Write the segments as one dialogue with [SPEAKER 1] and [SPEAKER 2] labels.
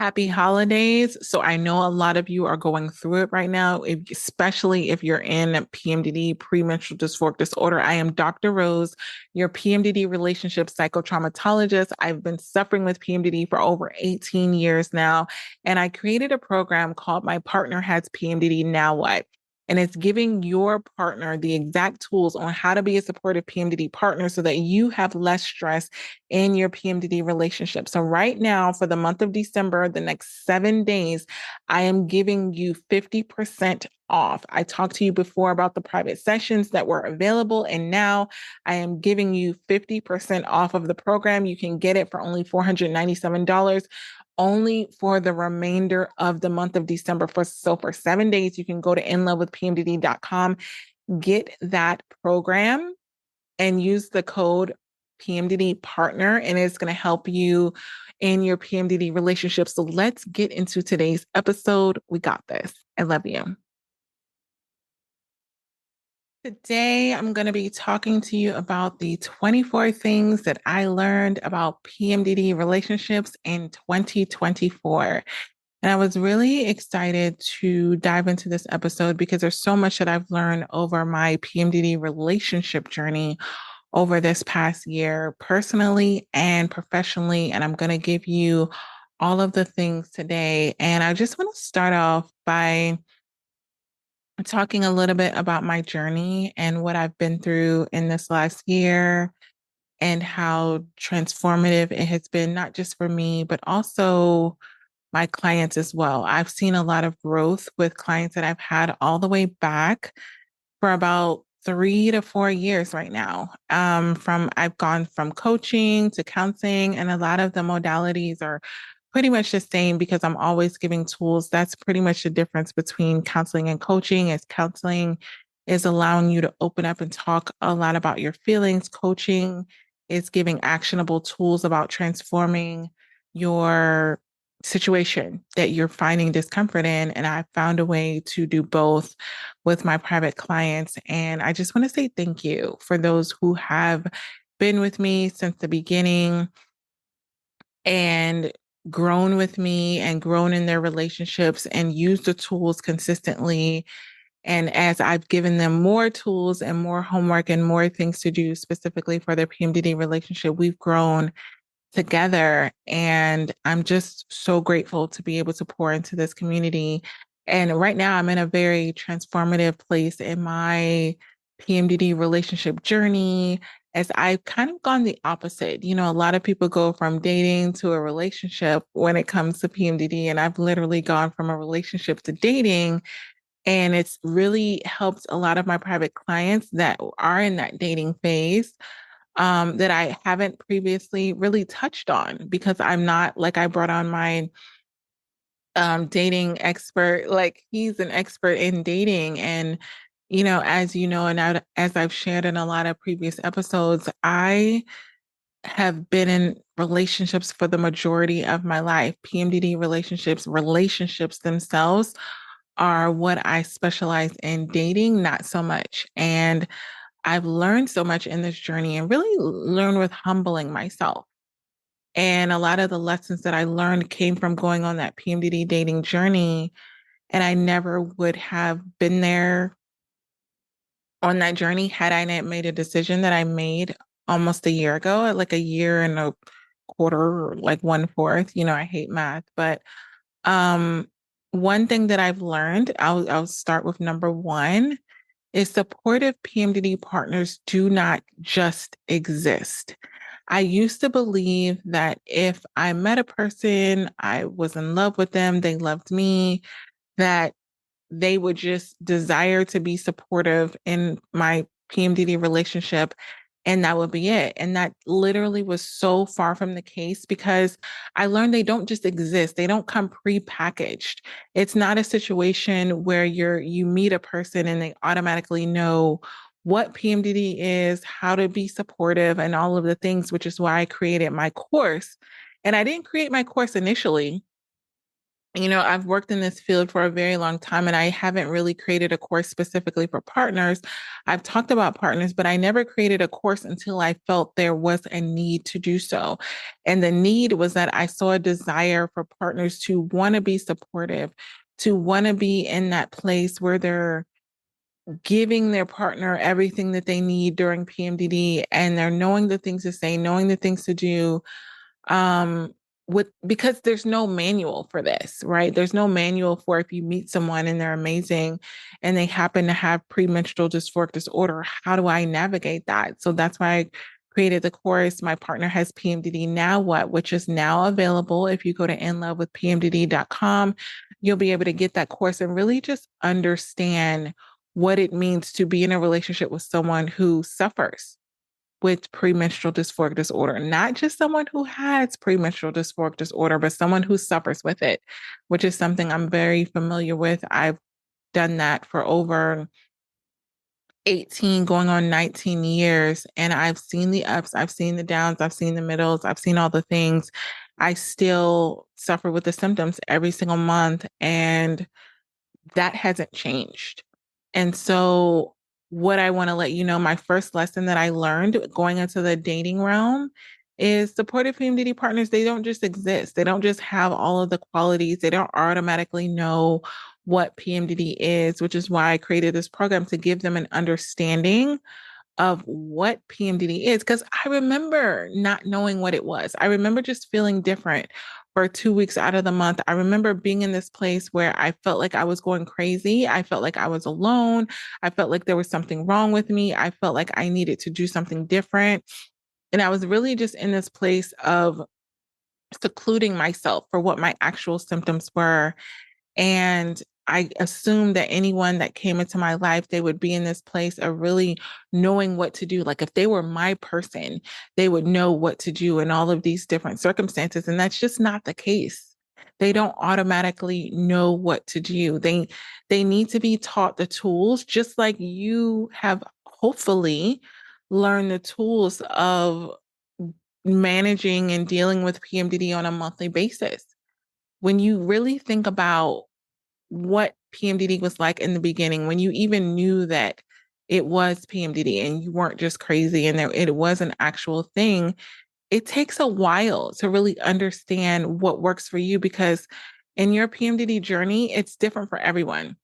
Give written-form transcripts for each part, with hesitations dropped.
[SPEAKER 1] Happy holidays. So I know a lot of you are going through it right now, especially if you're in PMDD, premenstrual dysphoric disorder. I am Dr. Rose, your PMDD relationship psychotraumatologist. I've been suffering with PMDD for over 18 years now, and I created a program called My Partner Has PMDD, Now What? And it's giving your partner the exact tools on how to be a supportive PMDD partner so that you have less stress in your PMDD relationship. So, right now, for the month of December, the next 7 days, I am giving you 50% off. I talked to you before about the private sessions that were available, and now I am giving you 50% off of the program. You can get it for only $497 only for the remainder of the month of December. For 7 days, you can go to inlovewithpmdd.com, get that program, and use the code PMDD partner, and it's going to help you in your PMDD relationship. So let's get into today's episode. We got this. I love you. Today, I'm going to be talking to you about the 24 things that I learned about PMDD relationships in 2024. And I was really excited to dive into this episode because there's so much that I've learned over my PMDD relationship journey over this past year, personally and professionally. And I'm going to give you all of the things today. And I just want to start off by talking a little bit about my journey and what I've been through in this last year and how transformative it has been, not just for me, but also my clients as well. I've seen a lot of growth with clients that I've had all the way back for about 3 to 4 years right now. From I've gone from coaching to counseling, and a lot of the modalities are pretty much the same because I'm always giving tools. That's pretty much the difference between counseling and coaching. Is counseling is allowing you to open up and talk a lot about your feelings. Coaching is giving actionable tools about transforming your situation that you're finding discomfort in. And I found a way to do both with my private clients. And I just want to say thank you for those who have been with me since the beginning and grown with me and grown in their relationships and used the tools consistently. And as I've given them more tools and more homework and more things to do specifically for their PMDD relationship, we've grown together. And I'm just so grateful to be able to pour into this community. And right now, I'm in a very transformative place in my PMDD relationship journey, as I've kind of gone the opposite. You know, a lot of people go from dating to a relationship when it comes to PMDD. And I've literally gone from a relationship to dating. And it's really helped a lot of my private clients that are in that dating phase that I haven't previously really touched on because I'm not like I brought on my dating expert, like he's an expert in dating. And, you know, as you know, and as I've shared in a lot of previous episodes, I have been in relationships for the majority of my life. PMDD relationships themselves are what I specialize in. Dating, not so much. And I've learned so much in this journey and really learned with humbling myself. And a lot of the lessons that I learned came from going on that PMDD dating journey. And I never would have been there on that journey had I not made a decision that I made almost a year ago, like a year and a quarter, or like 1/4. You know, I hate math, but um, one thing that I've learned, I'll start with number one, is supportive PMDD partners do not just exist. I used to believe that if I met a person, I was in love with them, they loved me, that they would just desire to be supportive in my PMDD relationship. And that would be it. And that literally was so far from the case because I learned they don't just exist. They don't come pre-packaged. It's not a situation where you meet a person and they automatically know what PMDD is, how to be supportive, and all of the things, which is why I created my course. And I didn't create my course initially I've worked in this field for a very long time and I haven't really created a course specifically for partners. I've talked about partners, but I never created a course until I felt there was a need to do so. And the need was that I saw a desire for partners to want to be supportive, to want to be in that place where they're giving their partner everything that they need during PMDD and they're knowing the things to say, knowing the things to do, um with because there's no manual for this, right? There's no manual for if you meet someone and they're amazing and they happen to have premenstrual dysphoric disorder, how do I navigate that? So that's why I created the course. My partner has PMDD Now What, which is now available. If you go to inlovewithpmdd.com, you'll be able to get that course and really just understand what it means to be in a relationship with someone who suffers with premenstrual dysphoric disorder, not just someone who has premenstrual dysphoric disorder, but someone who suffers with it, which is something I'm very familiar with. I've done that for over 18, going on 19 years, and I've seen the ups, I've seen the downs, I've seen the middles, I've seen all the things. I still suffer with the symptoms every single month, and that hasn't changed. And so, what I want to let you know, my first lesson that I learned going into the dating realm is supportive PMDD partners, they don't just exist. They don't just have all of the qualities. They don't automatically know what PMDD is, which is why I created this program to give them an understanding of what PMDD is, because I remember not knowing what it was. I remember just feeling different for 2 weeks out of the month. I remember being in this place where I felt like I was going crazy. I felt like I was alone. I felt like there was something wrong with me. I felt like I needed to do something different. And I was really just in this place of secluding myself for what my actual symptoms were. And I assumed that anyone that came into my life, they would be in this place of really knowing what to do. Like if they were my person, they would know what to do in all of these different circumstances. And that's just not the case. They don't automatically know what to do. They need to be taught the tools, just like you have hopefully learned the tools of managing and dealing with PMDD on a monthly basis. When you really think about what PMDD was like in the beginning, when you even knew that it was PMDD and you weren't just crazy and there, it was an actual thing, it takes a while to really understand what works for you because in your PMDD journey, it's different for everyone.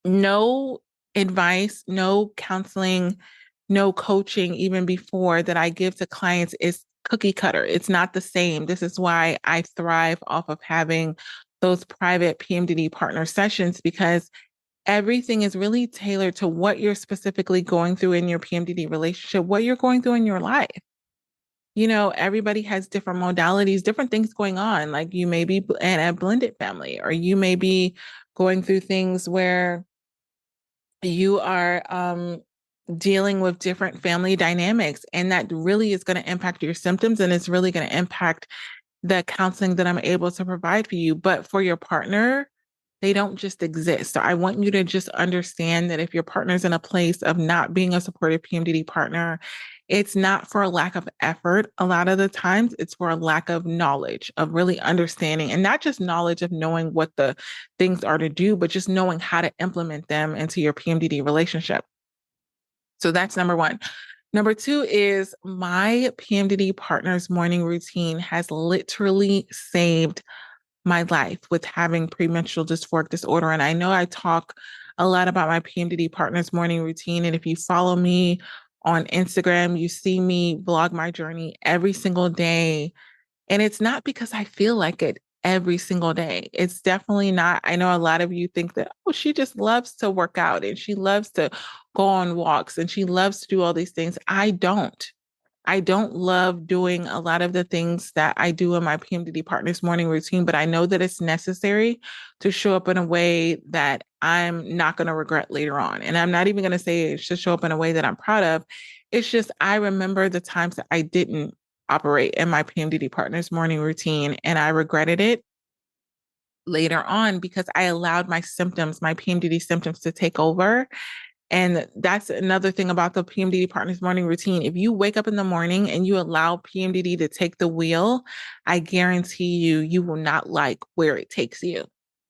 [SPEAKER 1] No advice, no counseling, no coaching, even before that I give to clients is cookie cutter. It's not the same. This is why I thrive off of having those private PMDD partner sessions because everything is really tailored to what you're specifically going through in your PMDD relationship, what you're going through in your life. Everybody has different modalities, different things going on. Like you may be in a blended family, or you may be going through things where you are dealing with different family dynamics, and that really is going to impact your symptoms and it's really going to impact the counseling that I'm able to provide for you. But for your partner, they don't just exist. So I want you to just understand that if your partner's in a place of not being a supportive PMDD partner, it's not for a lack of effort. A lot of the times it's for a lack of knowledge, of really understanding, and not just knowledge of knowing what the things are to do, but just knowing how to implement them into your PMDD relationship. So that's number one. Number two is my PMDD partner's morning routine has literally saved my life with having premenstrual dysphoric disorder. And I know I talk a lot about my PMDD partner's morning routine. And if you follow me on Instagram, you see me blog my journey every single day, and it's not because I feel like it every single day. It's definitely not. I know a lot of you think that, oh, she just loves to work out and she loves to go on walks and she loves to do all these things. I don't. I don't love doing a lot of the things that I do in my PMDD partner's morning routine, but I know that it's necessary to show up in a way that I'm not going to regret later on. And I'm not even going to say it should show up in a way that I'm proud of. It's just, I remember the times that I didn't operate in my PMDD partner's morning routine, and I regretted it later on because I allowed my symptoms, my PMDD symptoms to take over. And that's another thing about the PMDD Partners morning routine. If you wake up in the morning and you allow PMDD to take the wheel, I guarantee you, you will not like where it takes you.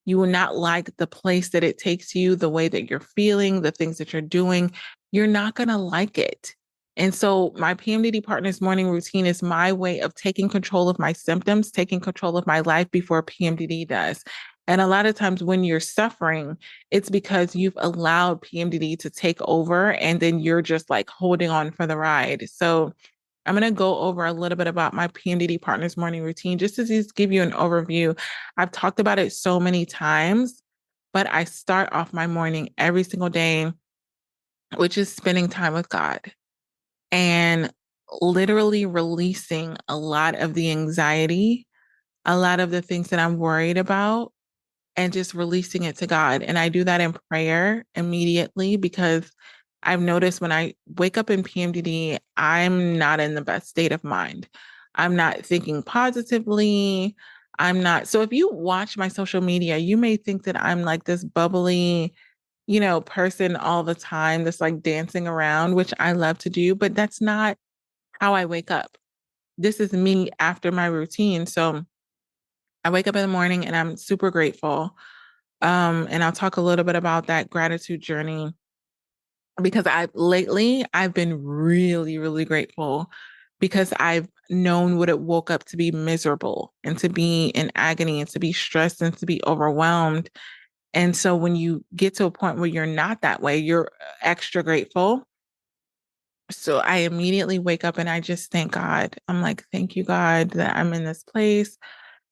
[SPEAKER 1] You will not like the place that it takes you, the way that you're feeling, the things that you're doing. You're not going to like it. And so, my PMDD Partners morning routine is my way of taking control of my symptoms, taking control of my life before PMDD does. And a lot of times when you're suffering, it's because you've allowed PMDD to take over and then you're just like holding on for the ride. So I'm going to go over a little bit about my PMDD Partners morning routine just to just give you an overview. I've talked about it so many times, but I start off my morning every single day, which is spending time with God and literally releasing a lot of the anxiety, a lot of the things that I'm worried about and just releasing it to God. And I do that in prayer immediately because I've noticed when I wake up in PMDD, I'm not in the best state of mind. I'm not thinking positively. I'm not. So if you watch my social media, you may think that I'm like this bubbly, person all the time that's like dancing around, which I love to do, but that's not how I wake up. This is me after my routine. So I wake up in the morning and I'm super grateful. And I'll talk a little bit about that gratitude journey because I've been really, really grateful because I've known what it woke up to be miserable and to be in agony and to be stressed and to be overwhelmed. And so when you get to a point where you're not that way, you're extra grateful. So I immediately wake up and I just thank God. I'm like, thank you, God, that I'm in this place.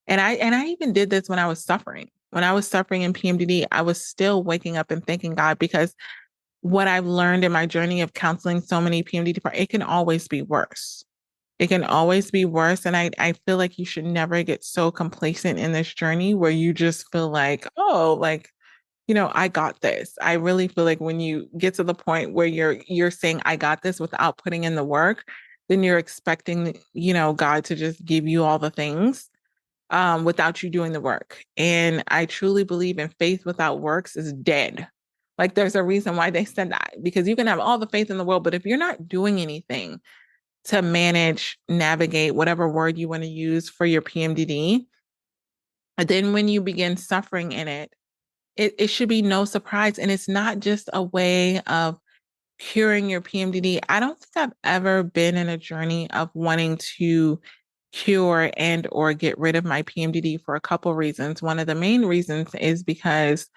[SPEAKER 1] And I even did this when I was suffering. When I was suffering in PMDD, I was still waking up and thanking God because what I've learned in my journey of counseling so many PMDD, it can always be worse. It can always be worse. And I feel like you should never get so complacent in this journey where you just feel like, oh, like, I got this. I really feel like when you get to the point where you're saying I got this without putting in the work, then you're expecting, God to just give you all the things without you doing the work. And I truly believe in faith without works is dead. Like there's a reason why they said that, because you can have all the faith in the world, but if you're not doing anything to manage, navigate, whatever word you want to use for your PMDD, then when you begin suffering in it should be no surprise. And it's not just a way of curing your PMDD. I don't think I've ever been in a journey of wanting to cure and or get rid of my PMDD for a couple reasons. One of the main reasons is because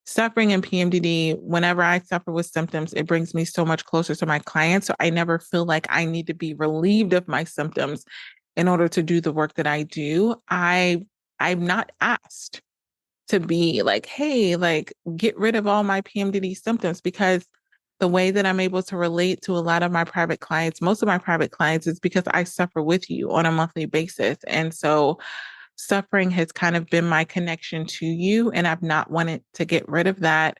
[SPEAKER 1] suffering in PMDD, whenever I suffer with symptoms, it brings me so much closer to my clients. So I never feel like I need to be relieved of my symptoms in order to do the work that I do. I'm not asked to be like, hey, like get rid of all my PMDD symptoms because the way that I'm able to relate to a lot of my private clients, most of my private clients, is because I suffer with you on a monthly basis. And so suffering has kind of been my connection to you. And I've not wanted to get rid of that.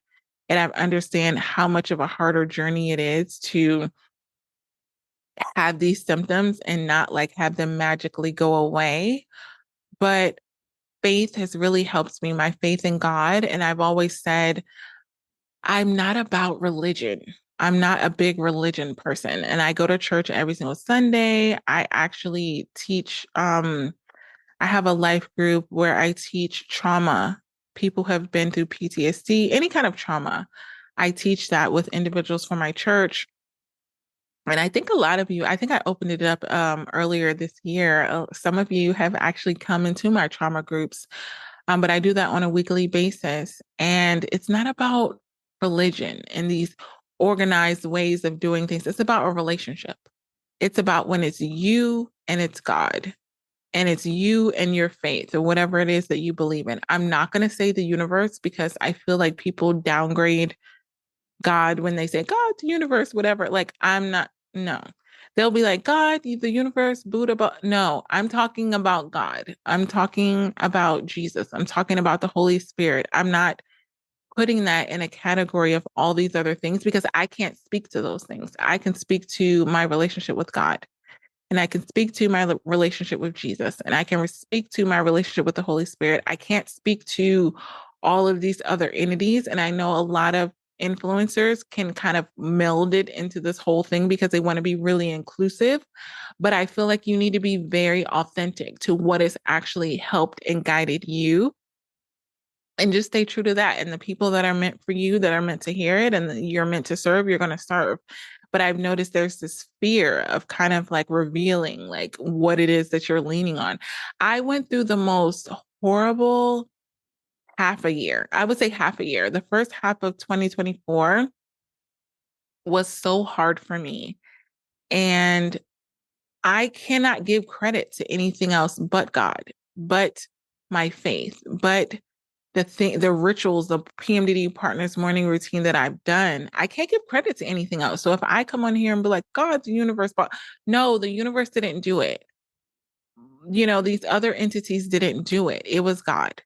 [SPEAKER 1] And I understand how much of a harder journey it is to have these symptoms and not like have them magically go away. But faith has really helped me, my faith in God. And I've always said, I'm not about religion. I'm not a big religion person. And I go to church every single Sunday. I actually teach, I have a life group where I teach trauma. People have been through PTSD, any kind of trauma. I teach that with individuals from my church. And I think a lot of you, I think I opened it up earlier this year. Some of you have actually come into my trauma groups, but I do that on a weekly basis. And it's not about religion and these organized ways of doing things. It's about a relationship. It's about when it's you and it's God, and it's you and your faith or whatever it is that you believe in. I'm not going to say the universe because I feel like people downgrade God when they say God, the universe, whatever. Like, I'm not, no. They'll be like, God, the universe, Buddha, but no, I'm talking about God. I'm talking about Jesus. I'm talking about the Holy Spirit. I'm not putting that in a category of all these other things because I can't speak to those things. I can speak to my relationship with God, and I can speak to my relationship with Jesus, and I can speak to my relationship with the Holy Spirit. I can't speak to all of these other entities. And I know a lot of influencers can kind of meld it into this whole thing because they want to be really inclusive. But I feel like you need to be very authentic to what has actually helped and guided you and just stay true to that. And the people that are meant for you, that are meant to hear it and that you're meant to serve, you're going to serve. But I've noticed there's this fear of kind of like revealing like what it is that you're leaning on. I went through the most horrible half a year. I would say half a year. The first half of 2024 was so hard for me. And I cannot give credit to anything else but God, but my faith, but the rituals, the PMDD Partners morning routine that I've done. I can't give credit to anything else. So if I come on here and be like, God, the universe, but no, the universe didn't do it. These other entities didn't do it. It was God.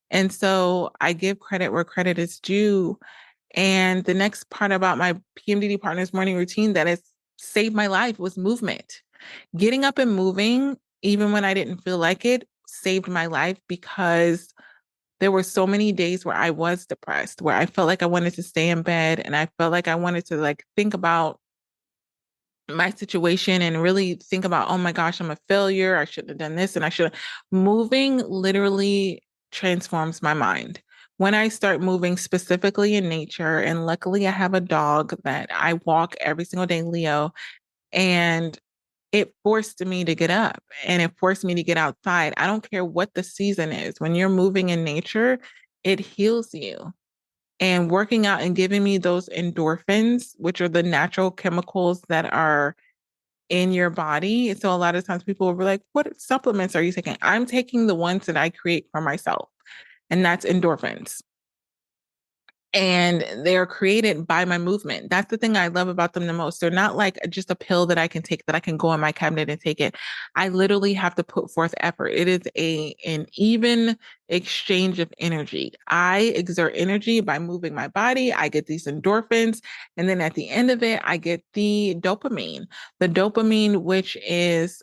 [SPEAKER 1] And so I give credit where credit is due. And the next part about my PMDD Partners morning routine that has saved my life was movement. Getting up and moving, even when I didn't feel like it, saved my life because there were so many days where I was depressed, where I felt like I wanted to stay in bed and I felt like I wanted to like think about my situation and really think about, oh my gosh, I'm a failure. I shouldn't have done this and I should have. Moving literally transforms my mind. When I start moving specifically in nature, and luckily I have a dog that I walk every single day, Leo, and it forced me to get up and it forced me to get outside. I don't care what the season is. When you're moving in nature, it heals you. And working out and giving me those endorphins, which are the natural chemicals that are in your body. So a lot of times people will be like, what supplements are you taking? I'm taking the ones that I create for myself, and that's endorphins, and they're created by my movement. That's the thing I love about them the most. They're not like just a pill that I can take that I can go in my cabinet and take it. I literally have to put forth effort. It is an even exchange of energy. I exert energy by moving my body. I get these endorphins. And then at the end of it, I get the dopamine. The dopamine, which is,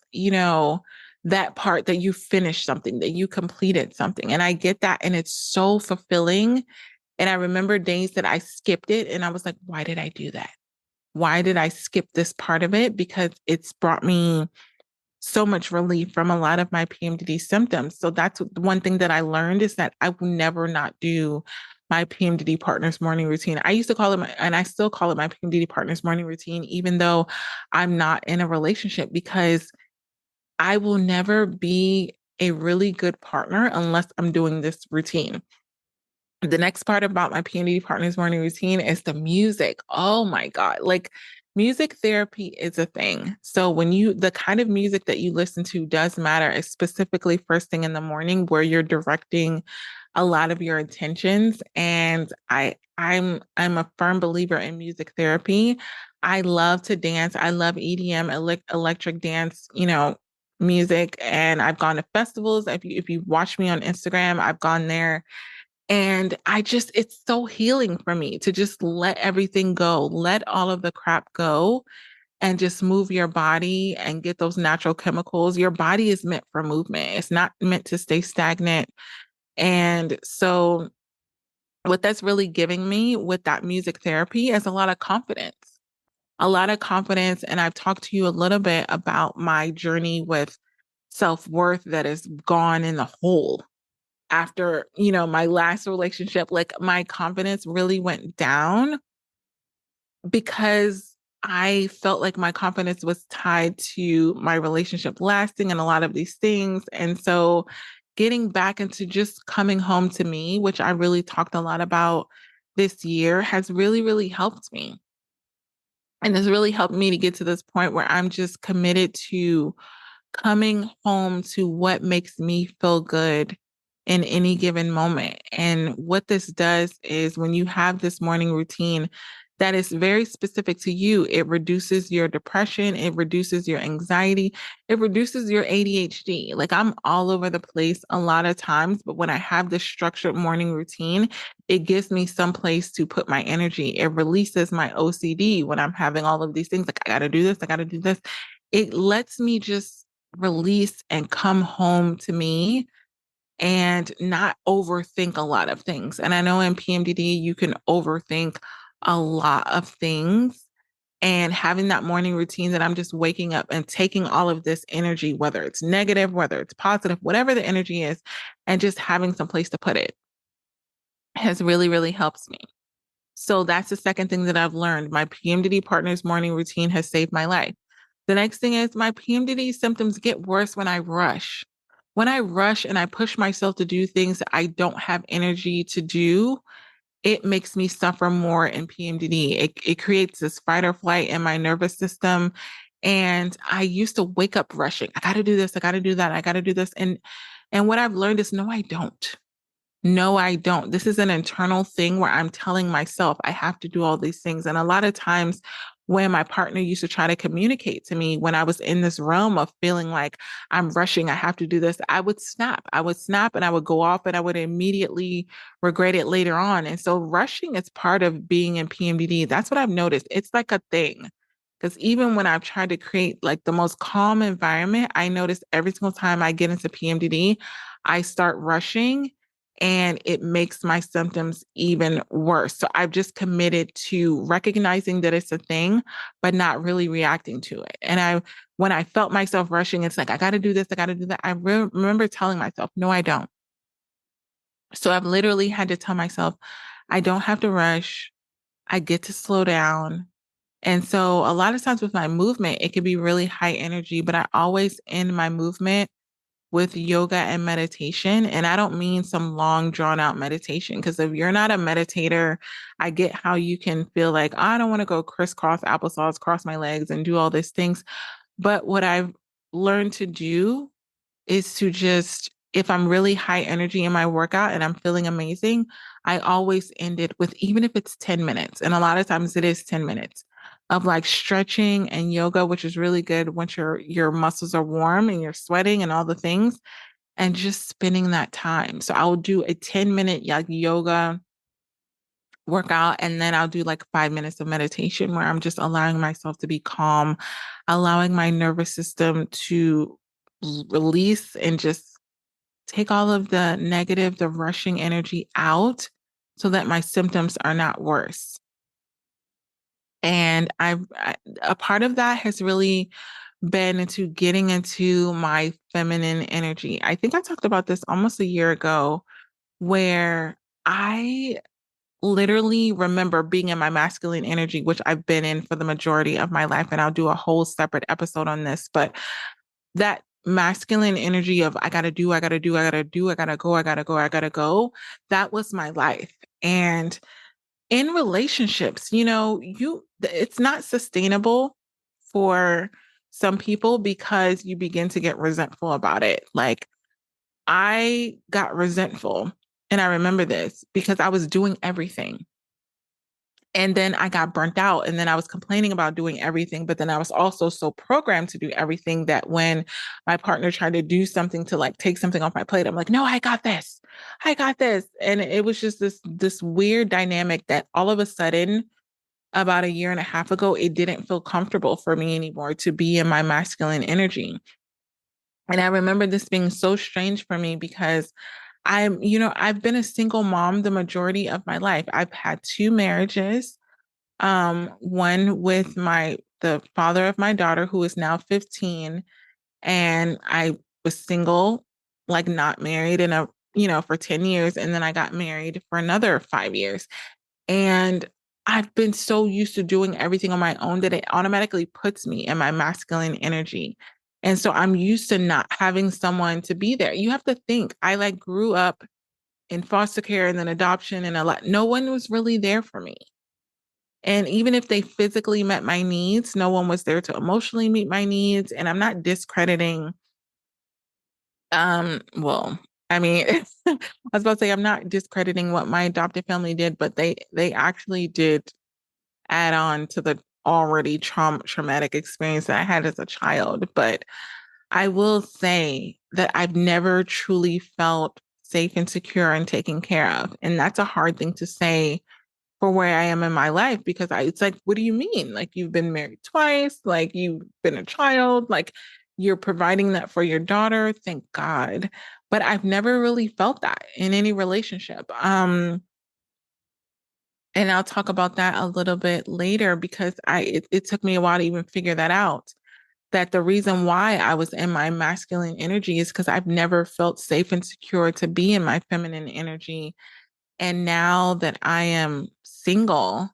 [SPEAKER 1] that part that you finished something, that you completed something. And I get that. And it's so fulfilling. And I remember days that I skipped it and I was like, why did I do that? Why did I skip this part of it? Because it's brought me so much relief from a lot of my PMDD symptoms. So that's one thing that I learned is that I will never not do my PMDD Partners morning routine. I used to call it and I still call it my PMDD Partners morning routine, even though I'm not in a relationship, because I will never be a really good partner unless I'm doing this routine. The next part about my PMDD Partners morning routine is the music. Oh my God. Like, music therapy is a thing. So the kind of music that you listen to does matter, specifically first thing in the morning where you're directing a lot of your intentions. And I'm a firm believer in music therapy. I love to dance. I love EDM, electric dance, music. And I've gone to festivals. If you watch me on Instagram, I've gone there. And it's so healing for me to just let everything go, let all of the crap go and just move your body and get those natural chemicals. Your body is meant for movement. It's not meant to stay stagnant. And so what that's really giving me with that music therapy is a lot of confidence. A lot of confidence. And I've talked to you a little bit about my journey with self-worth that has gone in the hole after, my last relationship. Like, my confidence really went down because I felt like my confidence was tied to my relationship lasting and a lot of these things. And so getting back into just coming home to me, which I really talked a lot about this year, has really, really helped me. And has really helped me to get to this point where I'm just committed to coming home to what makes me feel good in any given moment. And what this does is when you have this morning routine that is very specific to you, it reduces your depression, it reduces your anxiety, it reduces your ADHD. Like, I'm all over the place a lot of times, but when I have this structured morning routine, it gives me some place to put my energy. It releases my OCD when I'm having all of these things. Like, I got to do this, I got to do this. It lets me just release and come home to me and not overthink a lot of things. And I know in PMDD, you can overthink a lot of things and having that morning routine that I'm just waking up and taking all of this energy, whether it's negative, whether it's positive, whatever the energy is, and just having some place to put it has really, really helped me. So that's the second thing that I've learned. My PMDD partner's morning routine has saved my life. The next thing is my PMDD symptoms get worse when I rush. When I rush and I push myself to do things that I don't have energy to do, it makes me suffer more in PMDD. It creates this fight or flight in my nervous system. And I used to wake up rushing. I got to do this. I got to do that. I got to do this. And what I've learned is no, I don't. No, I don't. This is an internal thing where I'm telling myself I have to do all these things. And a lot of times when my partner used to try to communicate to me when I was in this realm of feeling like I'm rushing, I have to do this, I would snap. I would snap and I would go off and I would immediately regret it later on. And so rushing is part of being in PMDD. That's what I've noticed. It's like a thing. Because even when I've tried to create like the most calm environment, I notice every single time I get into PMDD, I start rushing and it makes my symptoms even worse. So I've just committed to recognizing that it's a thing, but not really reacting to it. And when I felt myself rushing, it's like, I got to do this, I got to do that. I remember telling myself, no, I don't. So I've literally had to tell myself, I don't have to rush. I get to slow down. And so a lot of times with my movement, it can be really high energy, but I always end my movement with yoga and meditation. And I don't mean some long, drawn out meditation, because if you're not a meditator, I get how you can feel like, "Oh, I don't want to go crisscross applesauce, cross my legs and do all these things." But what I've learned to do is to just, if I'm really high energy in my workout and I'm feeling amazing, I always end it with, even if it's 10 minutes, and a lot of times it is 10 minutes of like stretching and yoga, which is really good once your muscles are warm and you're sweating and all the things, and just spending that time. So I'll do a 10-minute like yoga workout and then I'll do like 5 minutes of meditation where I'm just allowing myself to be calm, allowing my nervous system to release and just take all of the negative, the rushing energy out so that my symptoms are not worse. And a part of that has really been into getting into my feminine energy. I think I talked about this almost a year ago, where I literally remember being in my masculine energy, which I've been in for the majority of my life. And I'll do a whole separate episode on this, but that masculine energy of I gotta do, I gotta do, I gotta do, I gotta go, I gotta go, I gotta go, that was my life. And in relationships, it's not sustainable for some people because you begin to get resentful about it. Like I got resentful, and I remember this because I was doing everything. And then I got burnt out, and then I was complaining about doing everything. But then I was also so programmed to do everything that when my partner tried to do something to like take something off my plate, I'm like, no, I got this. I got this. And it was just this weird dynamic that all of a sudden, about a year and a half ago, it didn't feel comfortable for me anymore to be in my masculine energy. And I remember this being so strange for me because I've been a single mom the majority of my life. I've had two marriages, one with the father of my daughter, who is now 15, and I was single, like not married for 10 years. And then I got married for another 5 years. And I've been so used to doing everything on my own that it automatically puts me in my masculine energy. And so I'm used to not having someone to be there. You have to think, I like grew up in foster care and then adoption, and no one was really there for me. And even if they physically met my needs, no one was there to emotionally meet my needs. And I'm not discrediting, well, I mean, I was about to say I'm not discrediting what my adopted family did, but they actually did add on to the already traumatic experience that I had as a child. But I will say that I've never truly felt safe and secure and taken care of. And that's a hard thing to say for where I am in my life because it's like, what do you mean? Like you've been married twice, like you've been a child, like you're providing that for your daughter. Thank God. But I've never really felt that in any relationship. And I'll talk about that a little bit later because it took me a while to even figure that out. That the reason why I was in my masculine energy is because I've never felt safe and secure to be in my feminine energy. And now that I am single,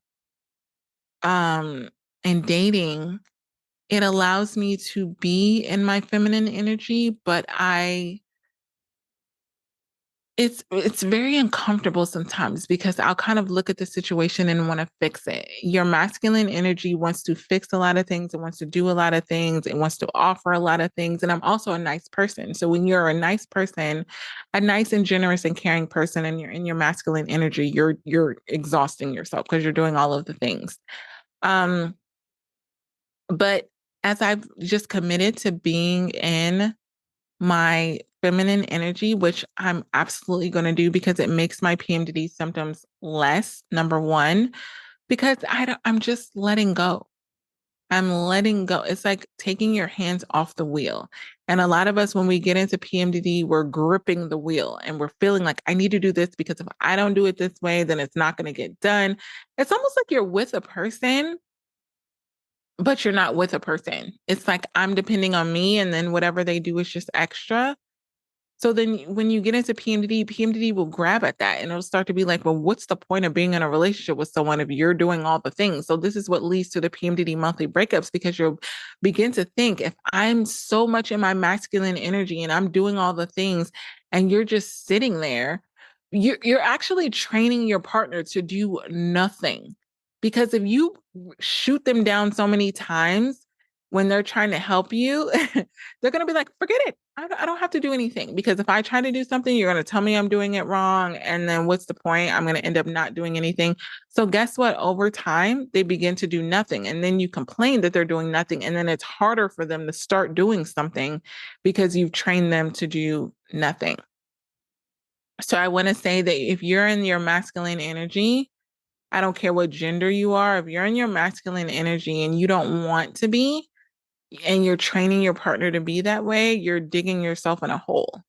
[SPEAKER 1] um, and dating, it allows me to be in my feminine energy, but it's very uncomfortable sometimes because I'll kind of look at the situation and want to fix it. Your masculine energy wants to fix a lot of things, it wants to do a lot of things, it wants to offer a lot of things. And I'm also a nice person. So when you're a nice person, a nice and generous and caring person, and you're in your masculine energy, you're exhausting yourself because you're doing all of the things. Um, but as I've just committed to being in my feminine energy, which I'm absolutely going to do because it makes my PMDD symptoms less, number one, because I'm just letting go. I'm letting go. It's like taking your hands off the wheel. And a lot of us, when we get into PMDD, we're gripping the wheel and we're feeling like I need to do this because if I don't do it this way, then it's not going to get done. It's almost like you're with a person, but you're not with a person. It's like I'm depending on me, and then whatever they do is just extra. So then when you get into PMDD, PMDD will grab at that and it'll start to be like, well, what's the point of being in a relationship with someone if you're doing all the things? So this is what leads to the PMDD monthly breakups because you'll begin to think if I'm so much in my masculine energy and I'm doing all the things and you're just sitting there, you're actually training your partner to do nothing. Because if you shoot them down so many times when they're trying to help you, they're going to be like, forget it. I don't have to do anything because if I try to do something, you're going to tell me I'm doing it wrong. And then what's the point? I'm going to end up not doing anything. So, guess what? Over time, they begin to do nothing. And then you complain that they're doing nothing. And then it's harder for them to start doing something because you've trained them to do nothing. So, I want to say that if you're in your masculine energy, I don't care what gender you are, if you're in your masculine energy and you don't want to be, and you're training your partner to be that way, you're digging yourself in a hole.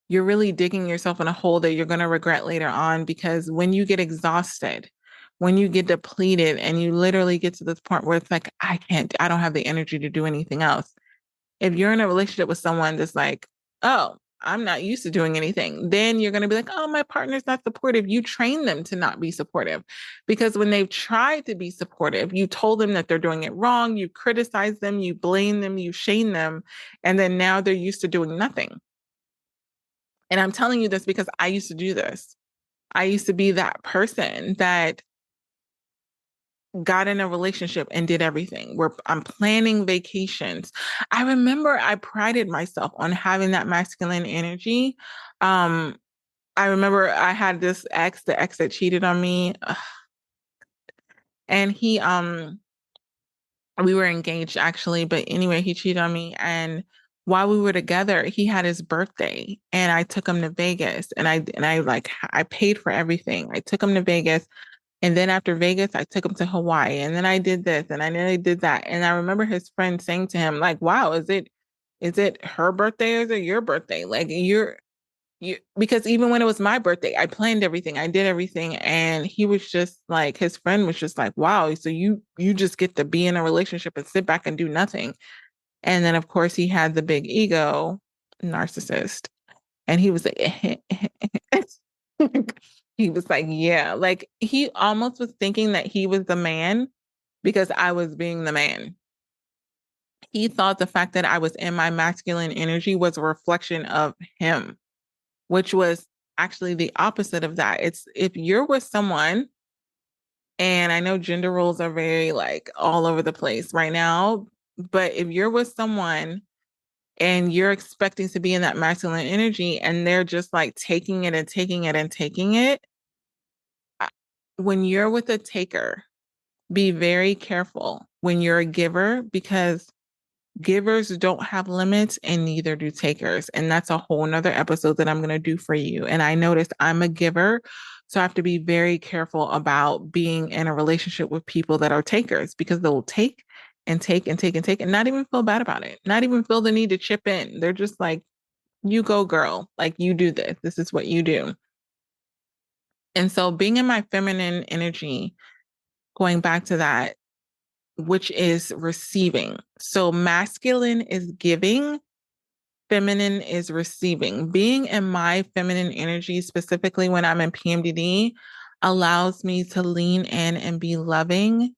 [SPEAKER 1] You're really digging yourself in a hole that you're going to regret later on because when you get exhausted, when you get depleted, and you literally get to this point where it's like, I don't have the energy to do anything else, if you're in a relationship with someone that's like, oh, I'm not used to doing anything, then you're going to be like, oh, my partner's not supportive. You train them to not be supportive because when they've tried to be supportive, you told them that they're doing it wrong. You criticize them, you blame them, you shame them. And then now they're used to doing nothing. And I'm telling you this because I used to do this. I used to be that person that got in a relationship and did everything where I'm planning vacations. I remember I prided myself on having that masculine energy. Um, I remember I had this ex, the ex that cheated on me, and we were engaged actually, but anyway, he cheated on me. And while we were together, he had his birthday and I took him to Vegas I paid for everything. I took him to Vegas. And then after Vegas, I took him to Hawaii. And then I did this and I nearly did that. And I remember his friend saying to him, like, wow, is it her birthday or is it your birthday? Like you because even when it was my birthday, I planned everything, I did everything. And he was just like, his friend was just like, wow, so you just get to be in a relationship and sit back and do nothing. And then of course he had the big ego, narcissist. And he was like, he was like, yeah, like he almost was thinking that he was the man because I was being the man. He thought the fact that I was in my masculine energy was a reflection of him, which was actually the opposite of that. It's if you're with someone, and I know gender roles are very like all over the place right now, but if you're with someone and you're expecting to be in that masculine energy and they're just like taking it and taking it and taking it, when you're with a taker, be very careful when you're a giver because givers don't have limits and neither do takers. And that's a whole nother episode that I'm going to do for you. And I noticed I'm a giver. So I have to be very careful about being in a relationship with people that are takers because they'll take and take and take and take and not even feel bad about it, not even feel the need to chip in. They're just like, you go, girl, like you do this. This is what you do. And so being in my feminine energy, going back to that, which is receiving. So masculine is giving, feminine is receiving. Being in my feminine energy, specifically when I'm in PMDD, allows me to lean in and be loving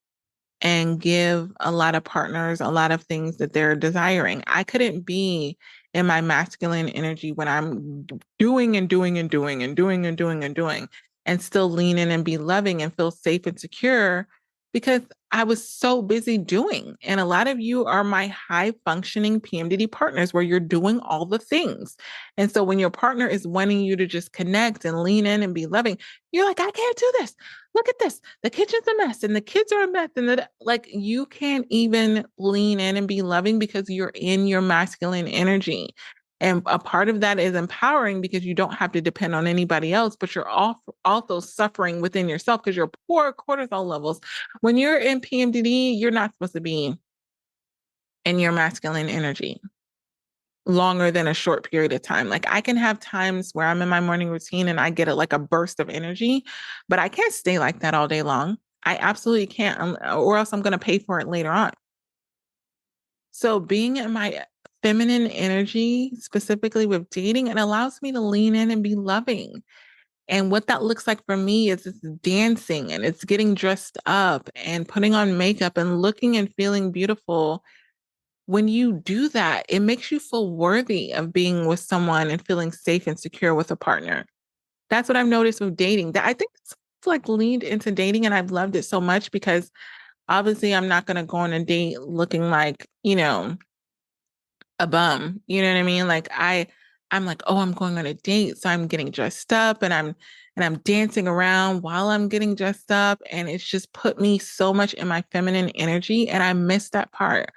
[SPEAKER 1] and give a lot of partners a lot of things that they're desiring. I couldn't be in my masculine energy when I'm doing and doing and doing and doing and doing and doing and still lean in and be loving and feel safe and secure because I was so busy doing. And a lot of you are my high functioning PMDD partners where you're doing all the things. And so when your partner is wanting you to just connect and lean in and be loving, you're like, I can't do this. Look at this. The kitchen's a mess and the kids are a mess. And like you can't even lean in and be loving because you're in your masculine energy. And a part of that is empowering because you don't have to depend on anybody else, but you're also suffering within yourself because your poor cortisol levels. When you're in PMDD, you're not supposed to be in your masculine energy longer than a short period of time. Like I can have times where I'm in my morning routine and I get like a burst of energy, but I can't stay like that all day long. I absolutely can't, or else I'm going to pay for it later on. So being in my feminine energy, specifically with dating, it allows me to lean in and be loving. And what that looks like for me is it's dancing and it's getting dressed up and putting on makeup and looking and feeling beautiful. When you do that, it makes you feel worthy of being with someone and feeling safe and secure with a partner. That's what I've noticed with dating. That I think it's like leaned into dating and I've loved it so much because obviously I'm not going to go on a date looking like, a bum. You know what I mean? Like I'm like, oh, I'm going on a date. So I'm getting dressed up and I'm dancing around while I'm getting dressed up. And it's just put me so much in my feminine energy. And I miss that part.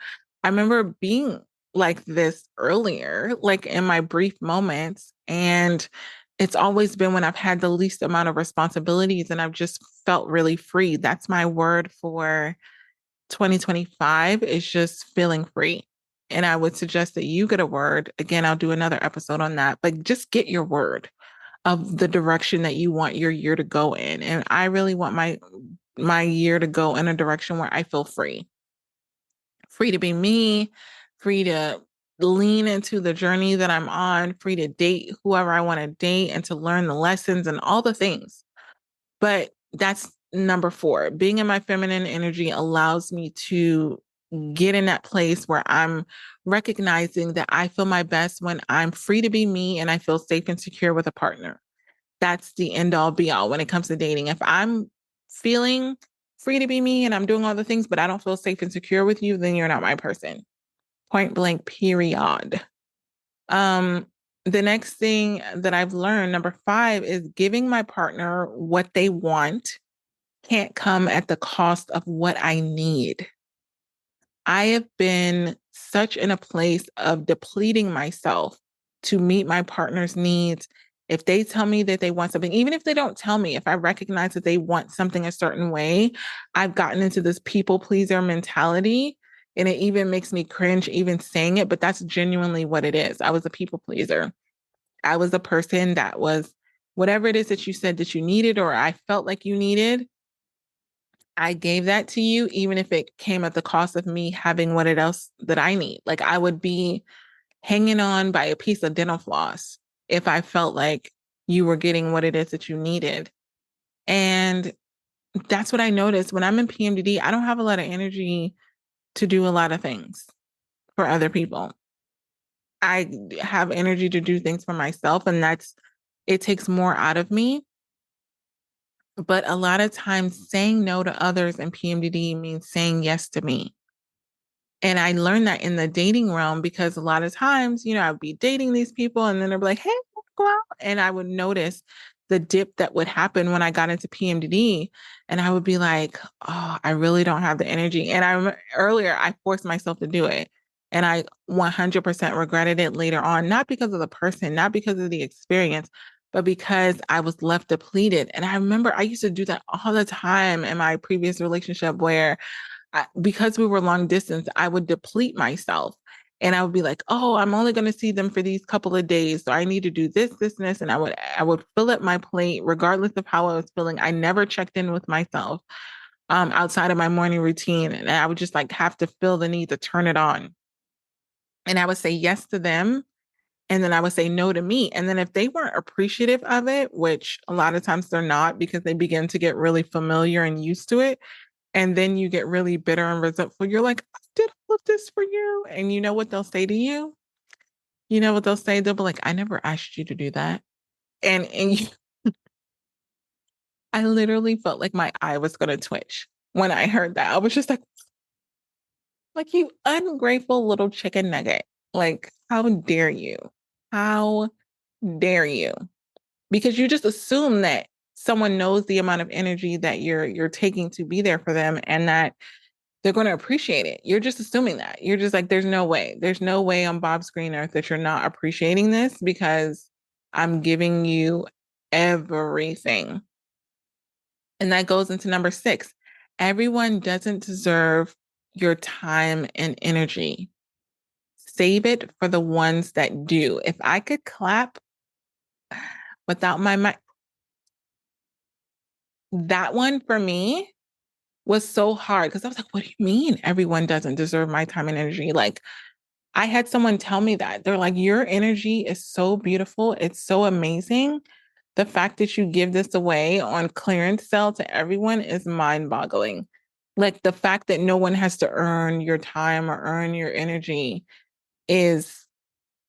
[SPEAKER 1] I remember being like this earlier, like in my brief moments. And it's always been when I've had the least amount of responsibilities and I've just felt really free. That's my word for 2025 is just feeling free. And I would suggest that you get a word. Again, I'll do another episode on that, but just get your word of the direction that you want your year to go in. And I really want my year to go in a direction where I feel free. Free to be me, free to lean into the journey that I'm on, free to date whoever I want to date and to learn the lessons and all the things. But that's number four. Being in my feminine energy allows me to get in that place where I'm recognizing that I feel my best when I'm free to be me and I feel safe and secure with a partner. That's the end all be all when it comes to dating. If I'm feeling free to be me and I'm doing all the things, but I don't feel safe and secure with you, then you're not my person. Point blank, period. Um, the next thing that I've learned, number five, is giving my partner what they want can't come at the cost of what I need. I have been such in a place of depleting myself to meet my partner's needs. If they tell me that they want something, even if they don't tell me, if I recognize that they want something a certain way, I've gotten into this people pleaser mentality. And it even makes me cringe even saying it, but that's genuinely what it is. I was a people pleaser. I was a person that was whatever it is that you said that you needed or I felt like you needed, I gave that to you, even if it came at the cost of me having what it else that I need. Like I would be hanging on by a piece of dental floss if I felt like you were getting what it is that you needed. And that's what I noticed when I'm in PMDD. I don't have a lot of energy to do a lot of things for other people. I have energy to do things for myself, and it takes more out of me. But a lot of times saying no to others in PMDD means saying yes to me. And I learned that in the dating realm because a lot of times, I'd be dating these people and then they'd be like, hey, go out. And I would notice the dip that would happen when I got into PMDD. And I would be like, oh, I really don't have the energy. And I remember earlier, I forced myself to do it. And I 100% regretted it later on, not because of the person, not because of the experience, but because I was left depleted. And I remember I used to do that all the time in my previous relationship where because we were long distance, I would deplete myself. And I would be like, oh, I'm only going to see them for these couple of days. So I need to do this, this, and this. And I would fill up my plate regardless of how I was feeling. I never checked in with myself outside of my morning routine. And I would just like have to feel the need to turn it on. And I would say yes to them. And then I would say no to me. And then if they weren't appreciative of it, which a lot of times they're not because they begin to get really familiar and used to it, and then you get really bitter and resentful. You're like, I did all of this for you. And you know what they'll say to you? You know what they'll say? They'll be like, I never asked you to do that. And I literally felt like my eye was going to twitch when I heard that. I was just like you ungrateful little chicken nugget. Like, how dare you? How dare you? Because you just assume that someone knows the amount of energy that you're taking to be there for them and that they're going to appreciate it. You're just assuming that. You're just like, there's no way. There's no way on Bob's green earth that you're not appreciating this because I'm giving you everything. And that goes into number 6. Everyone doesn't deserve your time and energy. Save it for the ones that do. If I could clap without my mic, that one for me was so hard because I was like, what do you mean everyone doesn't deserve my time and energy? Like, I had someone tell me that. They're like, your energy is so beautiful. It's so amazing. The fact that you give this away on clearance sale to everyone is mind boggling. Like the fact that no one has to earn your time or earn your energy is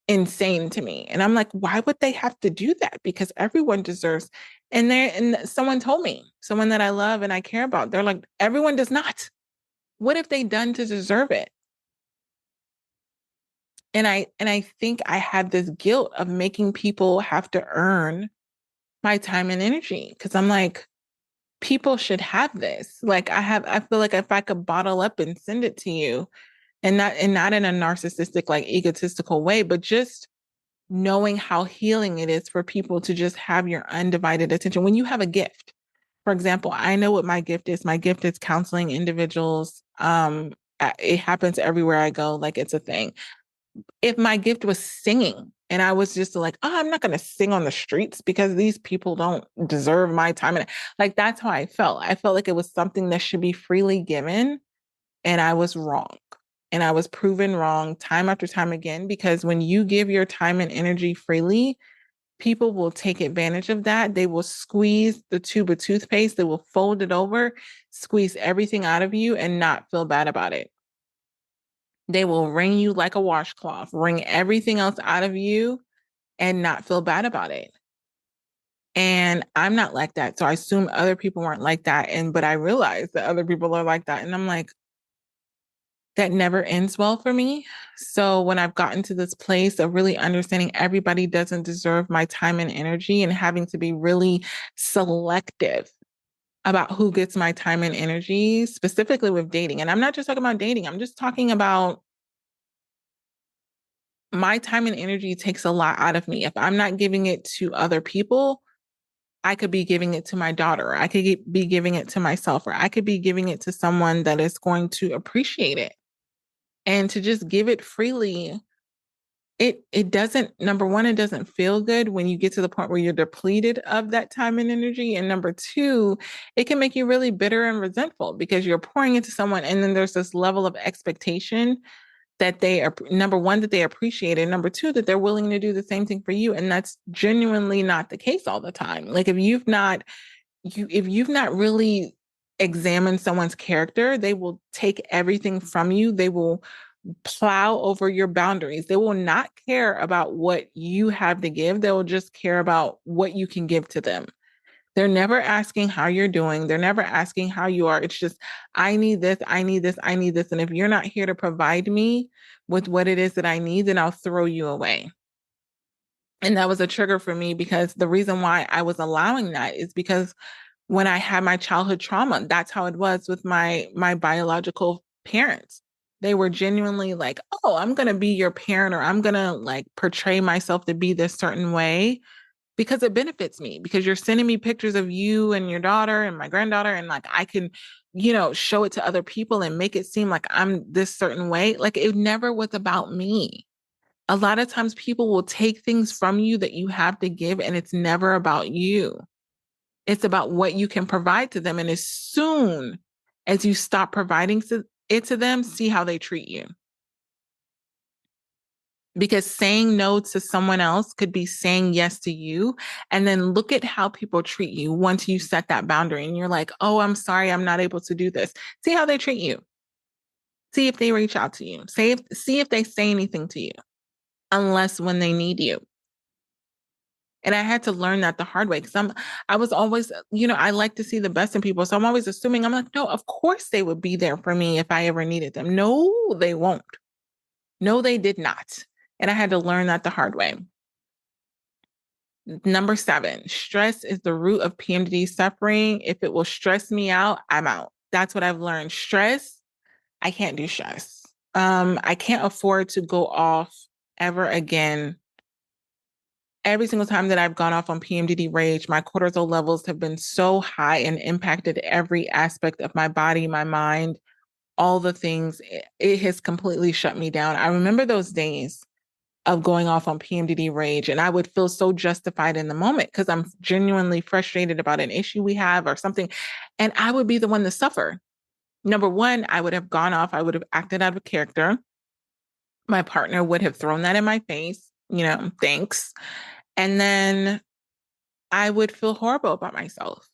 [SPEAKER 1] insane to me. And I'm like, why would they have to do that? Because everyone deserves. And someone told me, someone that I love and I care about, they're like, everyone does not. What have they done to deserve it? And I think I had this guilt of making people have to earn my time and energy because I'm like, people should have this. Like I feel like if I could bottle up and send it to you and not in a narcissistic, like egotistical way, but just knowing how healing it is for people to just have your undivided attention. When you have a gift, for example, I know what my gift is. My gift is counseling individuals. It happens everywhere I go, like it's a thing. If my gift was singing and I was just like, oh, I'm not going to sing on the streets because these people don't deserve my time. And like, that's how I felt. I felt like it was something that should be freely given. And I was wrong. And I was proven wrong time after time again, because when you give your time and energy freely, people will take advantage of that. They will squeeze the tube of toothpaste, they will fold it over, squeeze everything out of you, and not feel bad about it. They will wring you like a washcloth, wring everything else out of you and not feel bad about it. And I'm not like that. So I assume other people weren't like that. But I realized that other people are like that. And I'm like, that never ends well for me. So when I've gotten to this place of really understanding everybody doesn't deserve my time and energy and having to be really selective about who gets my time and energy, specifically with dating. And I'm not just talking about dating, I'm just talking about my time and energy takes a lot out of me. If I'm not giving it to other people, I could be giving it to my daughter. I could be giving it to myself, or I could be giving it to someone that is going to appreciate it. And to just give it freely, it doesn't, number one, it doesn't feel good when you get to the point where you're depleted of that time and energy. And number two, it can make you really bitter and resentful because you're pouring into someone and then there's this level of expectation that they are, number one, that they appreciate it, and number two, that they're willing to do the same thing for you. And that's genuinely not the case all the time. Like if you've not really examined someone's character, they will take everything from you. They will plow over your boundaries. They will not care about what you have to give. They will just care about what you can give to them. They're never asking how you're doing. They're never asking how you are. It's just, I need this, I need this, I need this. And if you're not here to provide me with what it is that I need, then I'll throw you away. And that was a trigger for me because the reason why I was allowing that is because when I had my childhood trauma, that's how it was with my biological parents. They were genuinely like, "Oh, I'm going to be your parent or I'm going to like portray myself to be this certain way because it benefits me, because you're sending me pictures of you and your daughter and my granddaughter, and like I can, show it to other people and make it seem like I'm this certain way. Like it never was about me. A lot of times people will take things from you that you have to give, and it's never about you. It's about what you can provide to them. And as soon as you stop providing it to them, see how they treat you. Because saying no to someone else could be saying yes to you. And then look at how people treat you once you set that boundary and you're like, oh, I'm sorry, I'm not able to do this. See how they treat you. See if they reach out to you. See if they say anything to you, unless when they need you. And I had to learn that the hard way, because I was always, I like to see the best in people. So I'm always assuming, I'm like, no, of course they would be there for me if I ever needed them. No, they won't. No, they did not. And I had to learn that the hard way. Number 7, stress is the root of PMDD suffering. If it will stress me out, I'm out. That's what I've learned. Stress, I can't do stress. I can't afford to go off ever again. Every single time that I've gone off on PMDD rage, my cortisol levels have been so high and impacted every aspect of my body, my mind, all the things. It has completely shut me down. I remember those days of going off on PMDD rage, and I would feel so justified in the moment because I'm genuinely frustrated about an issue we have or something. And I would be the one to suffer. Number one, I would have gone off, I would have acted out of character. My partner would have thrown that in my face, thanks. And then I would feel horrible about myself.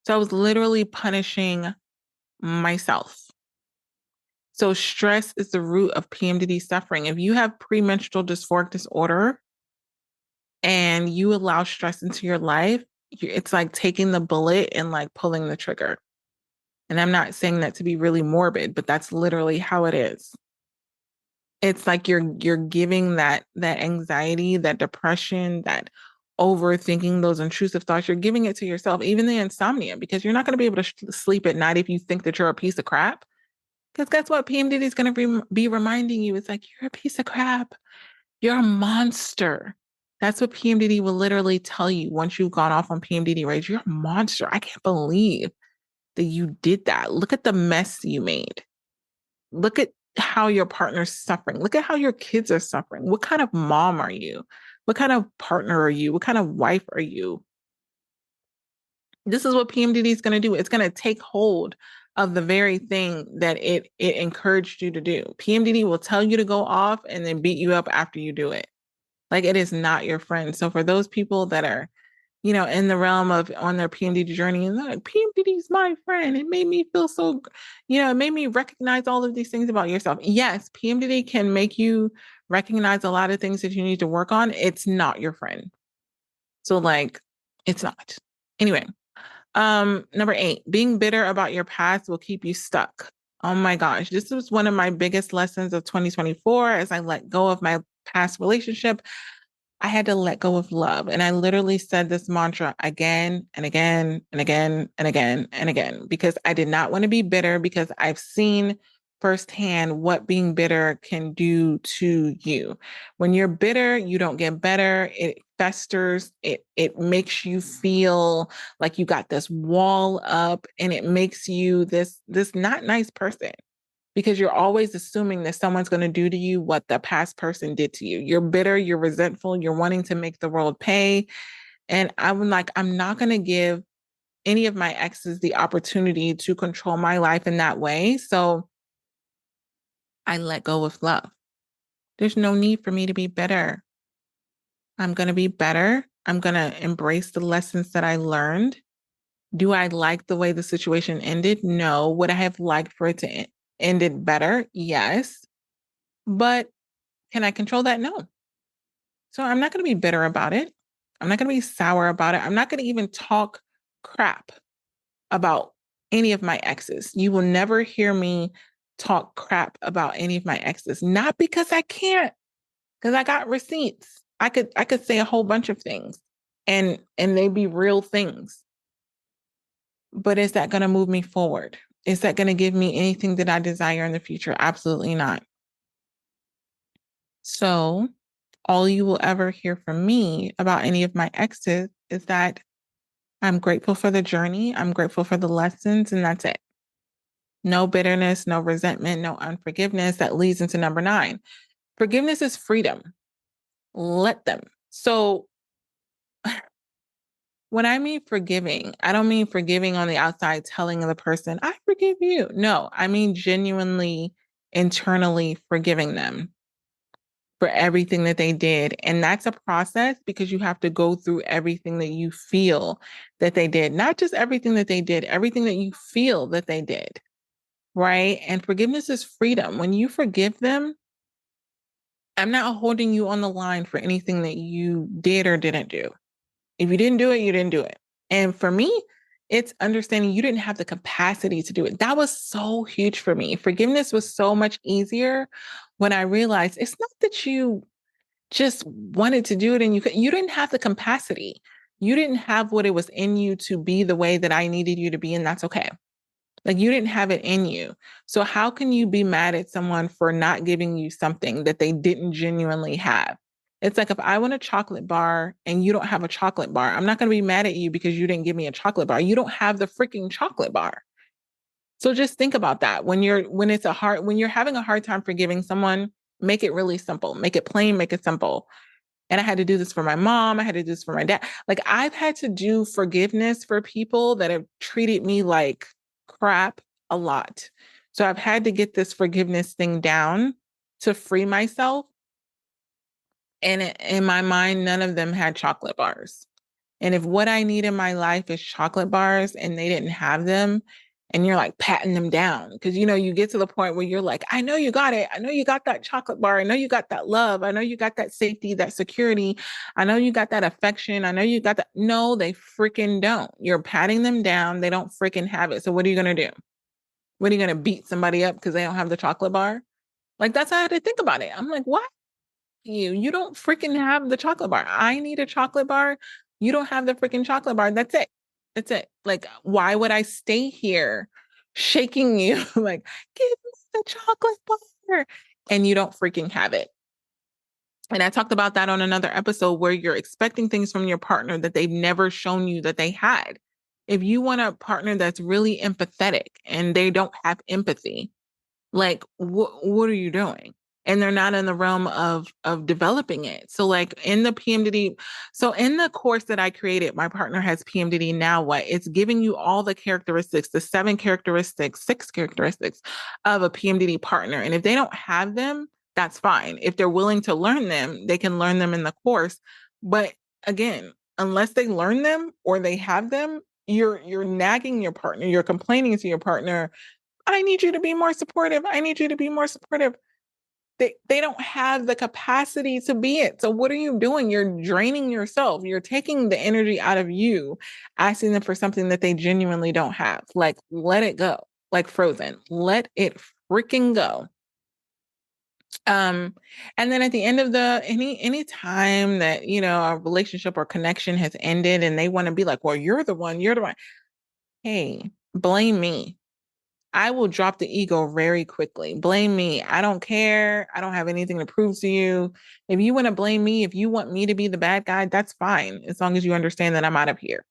[SPEAKER 1] So I was literally punishing myself. So stress is the root of PMDD suffering. If you have premenstrual dysphoric disorder and you allow stress into your life, it's like taking the bullet and like pulling the trigger. And I'm not saying that to be really morbid, but that's literally how it is. It's like you're giving that anxiety, that depression, that overthinking, those intrusive thoughts, you're giving it to yourself, even the insomnia, because you're not going to be able to sleep at night if you think that you're a piece of crap. Because that's what PMDD is going to be reminding you. It's like, you're a piece of crap. You're a monster. That's what PMDD will literally tell you once you've gone off on PMDD rage. You're a monster. I can't believe that you did that. Look at the mess you made. Look at how your partner's suffering. Look at how your kids are suffering. What kind of mom are you? What kind of partner are you? What kind of wife are you? This is what PMDD is going to do. It's going to take hold of the very thing that it encouraged you to do. PMDD will tell you to go off and then beat you up after you do it. Like, it is not your friend. So for those people that are, in the realm of on their PMDD journey, and like, PMDD is my friend, it made me feel so, it made me recognize all of these things about yourself. Yes, PMDD can make you recognize a lot of things that you need to work on. It's not your friend. So like, it's not. Anyway, number 8, being bitter about your past will keep you stuck. Oh my gosh, this was one of my biggest lessons of 2024 as I let go of my past relationship. I had to let go of love. And I literally said this mantra again and again and again and again and again, because I did not want to be bitter, because I've seen firsthand what being bitter can do to you. When you're bitter, you don't get better. It festers. It makes you feel like you got this wall up, and it makes you this not nice person, because you're always assuming that someone's going to do to you what the past person did to you. You're bitter, you're resentful, you're wanting to make the world pay. And I'm like, I'm not going to give any of my exes the opportunity to control my life in that way. So I let go with love. There's no need for me to be bitter. I'm going to be better. I'm going to embrace the lessons that I learned. Do I like the way the situation ended? No. Would I have liked for it to end it better? Yes. But can I control that? No. So I'm not going to be bitter about it. I'm not going to be sour about it. I'm not going to even talk crap about any of my exes. You will never hear me talk crap about any of my exes, not because I can't, because I got receipts. I could say a whole bunch of things, and they be real things. But is that going to move me forward? Is that going to give me anything that I desire in the future? Absolutely not. So All you will ever hear from me about any of my exes is that I'm grateful for the journey, I'm grateful for the lessons, and that's it. No bitterness, no resentment, no unforgiveness. That leads into number nine. Forgiveness is freedom. Let them. So when I mean forgiving, I don't mean forgiving on the outside, telling the person, I forgive you. No, I mean genuinely, internally forgiving them for everything that they did. And that's a process because you have to go through everything that you feel that they did, not just everything that they did, everything that you feel that they did. Right. And forgiveness is freedom. When you forgive them, I'm not holding you on the line for anything that you did or didn't do. If you didn't do it, you didn't do it. And for me, it's understanding you didn't have the capacity to do it. That was so huge for me. Forgiveness was so much easier when I realized it's not that you just wanted to do it and you didn't have the capacity. You didn't have what it was in you to be the way that I needed you to be, and that's okay. Like you didn't have it in you. So how can you be mad at someone for not giving you something that they didn't genuinely have? It's like if I want a chocolate bar and you don't have a chocolate bar, I'm not going to be mad at you because you didn't give me a chocolate bar. You don't have the freaking chocolate bar. So just think about that. When you're having a hard time forgiving someone, make it really simple. Make it plain, make it simple. And I had to do this for my mom. I had to do this for my dad. Like I've had to do forgiveness for people that have treated me like crap a lot. So I've had to get this forgiveness thing down to free myself. And in my mind, none of them had chocolate bars. And if what I need in my life is chocolate bars and they didn't have them, and you're like patting them down, because you get to the point where you're like, I know you got it. I know you got that chocolate bar. I know you got that love. I know you got that safety, that security. I know you got that affection. I know you got that. No, they freaking don't. You're patting them down. They don't freaking have it. So what are you going to do? What are you going to beat somebody up because they don't have the chocolate bar? Like that's how I had to think about it. I'm like, what? You don't freaking have the chocolate bar. I need a chocolate bar. You don't have the freaking chocolate bar. That's it. That's it. Like, why would I stay here shaking you like, give me the chocolate bar? And you don't freaking have it. And I talked about that on another episode where you're expecting things from your partner that they've never shown you that they had. If you want a partner that's really empathetic and they don't have empathy, like what are you doing? And they're not in the realm of developing it. So like in the PMDD, so in the course that I created, my partner has PMDD. Now what? It's giving you all the characteristics, the six characteristics of a PMDD partner. And if they don't have them, that's fine. If they're willing to learn them, they can learn them in the course. But again, unless they learn them or they have them, you're nagging your partner, you're complaining to your partner, I need you to be more supportive. I need you to be more supportive. They don't have the capacity to be it. So what are you doing? You're draining yourself. You're taking the energy out of you, asking them for something that they genuinely don't have. Like let it go. Like Frozen. Let it freaking go. Um, and then at the end of the any time that a relationship or connection has ended and they want to be like, well, you're the one. Hey, blame me. I will drop the ego very quickly. Blame me. I don't care. I don't have anything to prove to you. If you want to blame me, if you want me to be the bad guy, that's fine. As long as you understand that I'm out of here.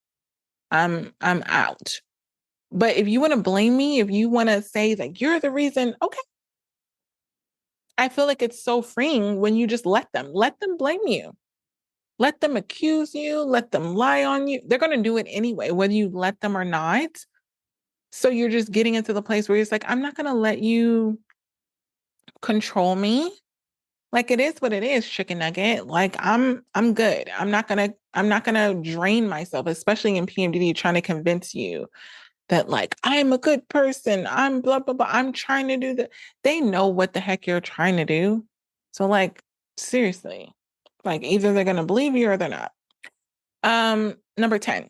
[SPEAKER 1] I'm out. But if you want to blame me, if you want to say that you're the reason, okay. I feel like it's so freeing when you just let them blame you. Let them accuse you, let them lie on you. They're going to do it anyway, whether you let them or not. So you're just getting into the place where it's like, I'm not going to let you control me. Like it is what it is, chicken nugget. Like I'm good. I'm not gonna drain myself, especially in PMDD, trying to convince you that like I'm a good person. I'm blah blah blah. I'm trying to do that. They know what the heck you're trying to do. So like seriously, like either they're gonna believe you or they're not. Number 10,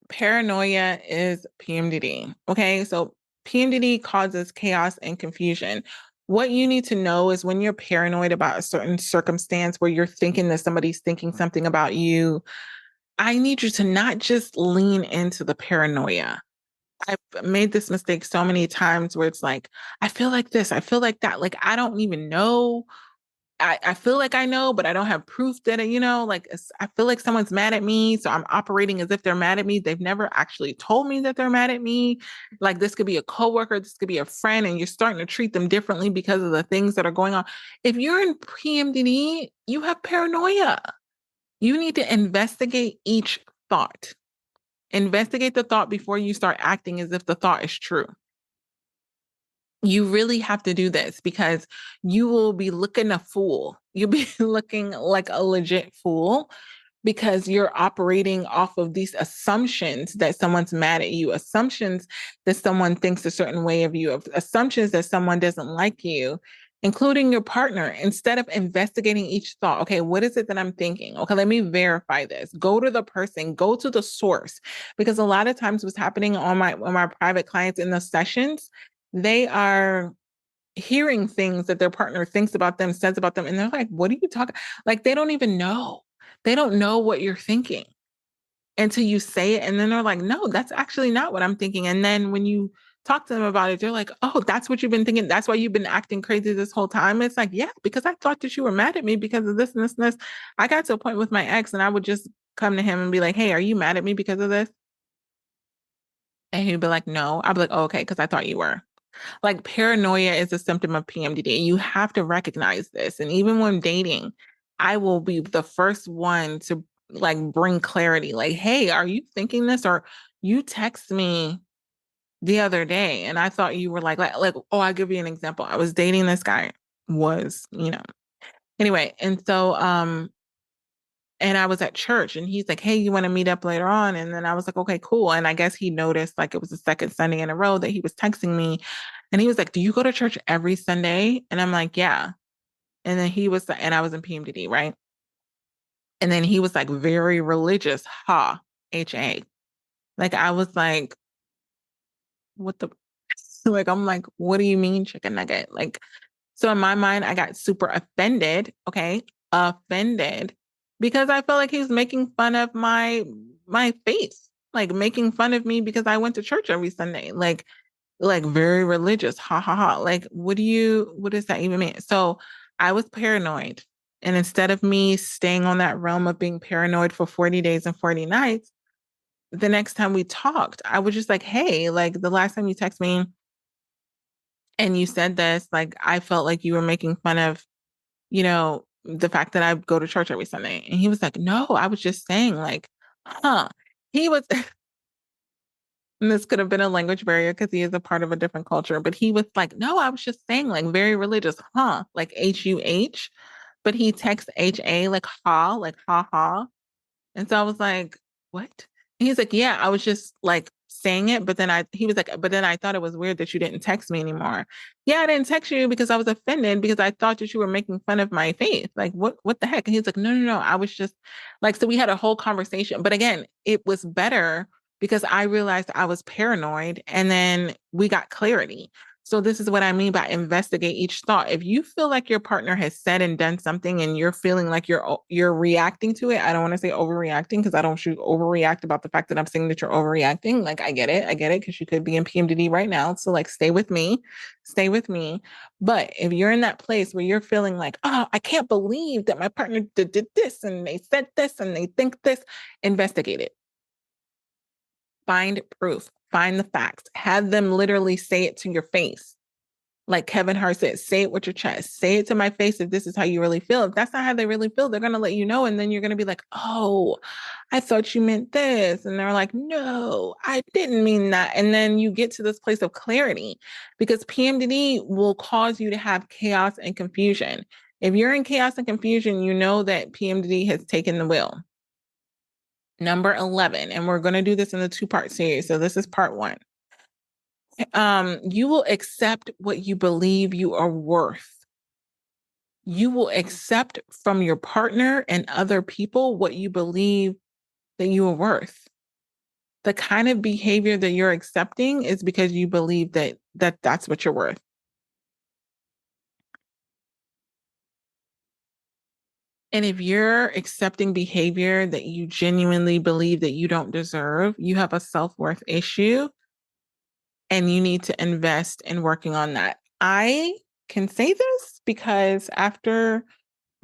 [SPEAKER 1] paranoia is PMDD. Okay, so PMDD causes chaos and confusion. What you need to know is when you're paranoid about a certain circumstance where you're thinking that somebody's thinking something about you, I need you to not just lean into the paranoia. I've made this mistake so many times where it's like, I feel like this, I feel like that. Like, I don't even know I feel like I know, but I don't have proof that like I feel like someone's mad at me. So I'm operating as if they're mad at me. They've never actually told me that they're mad at me. Like this could be a coworker, this could be a friend, and you're starting to treat them differently because of the things that are going on. If you're in PMDD, you have paranoia. You need to investigate each thought. Investigate the thought before you start acting as if the thought is true. You really have to do this because you will be looking a fool. You'll be looking like a legit fool because you're operating off of these assumptions that someone's mad at you, assumptions that someone thinks a certain way of you, assumptions that someone doesn't like you, including your partner, instead of investigating each thought. Okay, what is it that I'm thinking? Okay, let me verify this. Go to the person, go to the source. Because a lot of times what's happening on my private clients in the sessions, they are hearing things that their partner thinks about them, says about them, and they're like, what are you talking? Like they don't even know. They don't know what you're thinking until you say it. And then they're like, no, that's actually not what I'm thinking. And then when you talk to them about it, they're like, oh, that's what you've been thinking. That's why you've been acting crazy this whole time. It's like, yeah, because I thought that you were mad at me because of this and this and this. I got to a point with my ex and I would just come to him and be like, hey, are you mad at me because of this? And he'd be like, no. I'd be like, oh, okay, because I thought you were. Like paranoia is a symptom of PMDD. You have to recognize this. And even when dating, I will be the first one to like bring clarity. Like, hey, are you thinking this? Or you text me the other day and I thought you were oh, I'll give you an example. I was dating this guy, anyway. And so and I was at church and he's like, hey, you want to meet up later on? And then I was like, okay, cool. And I guess he noticed like it was the second Sunday in a row that he was texting me. And he was like, do you go to church every Sunday? And I'm like, yeah. And then and I was in PMDD, right? And then he was like, very religious, HA. Like I was like, what the, like, I'm like, what do you mean chicken nugget? Like, so in my mind, I got super offended. Okay. Offended because I felt like he was making fun of my faith, like making fun of me because I went to church every Sunday. Like very religious. Ha ha ha. Like, what does that even mean? So I was paranoid. And instead of me staying on that realm of being paranoid for 40 days and 40 nights, the next time we talked, I was just like, hey, like the last time you text me and you said this, like I felt like you were making fun of, the fact that I go to church every Sunday. And he was like, no, I was just saying, like, huh. He was, and this could have been a language barrier because he is a part of a different culture, but he was like, no, I was just saying, like, very religious, huh? Like HUH. But he texts HA, like ha ha. And so I was like, what? And he's like, yeah, I was just like saying it. But then he was like, but then I thought it was weird that you didn't text me anymore. Yeah, I didn't text you because I was offended because I thought that you were making fun of my faith. Like, what the heck? And he's like, no, no, no. I was just like, so we had a whole conversation. But again, it was better because I realized I was paranoid and then we got clarity. So this is what I mean by investigate each thought. If you feel like your partner has said and done something and you're feeling like you're reacting to it, I don't want to say overreacting because I don't should overreact about the fact that I'm saying that you're overreacting. Like I get it because you could be in PMDD right now. So like stay with me, stay with me. But if you're in that place where you're feeling like, oh, I can't believe that my partner did this and they said this and they think this, investigate it. Find proof, find the facts, have them literally say it to your face. Like Kevin Hart said, say it with your chest, say it to my face if this is how you really feel. If that's not how they really feel, they're going to let you know. And then you're going to be like, oh, I thought you meant this. And they're like, no, I didn't mean that. And then you get to this place of clarity because PMDD will cause you to have chaos and confusion. If you're in chaos and confusion, you know that PMDD has taken the wheel. Number 11, and we're going to do this in the two-part series. So this is part one. You will accept what you believe you are worth. You will accept from your partner and other people what you believe that you are worth. The kind of behavior that you're accepting is because you believe that's what you're worth. And if you're accepting behavior that you genuinely believe that you don't deserve, you have a self-worth issue and you need to invest in working on that. I can say this because after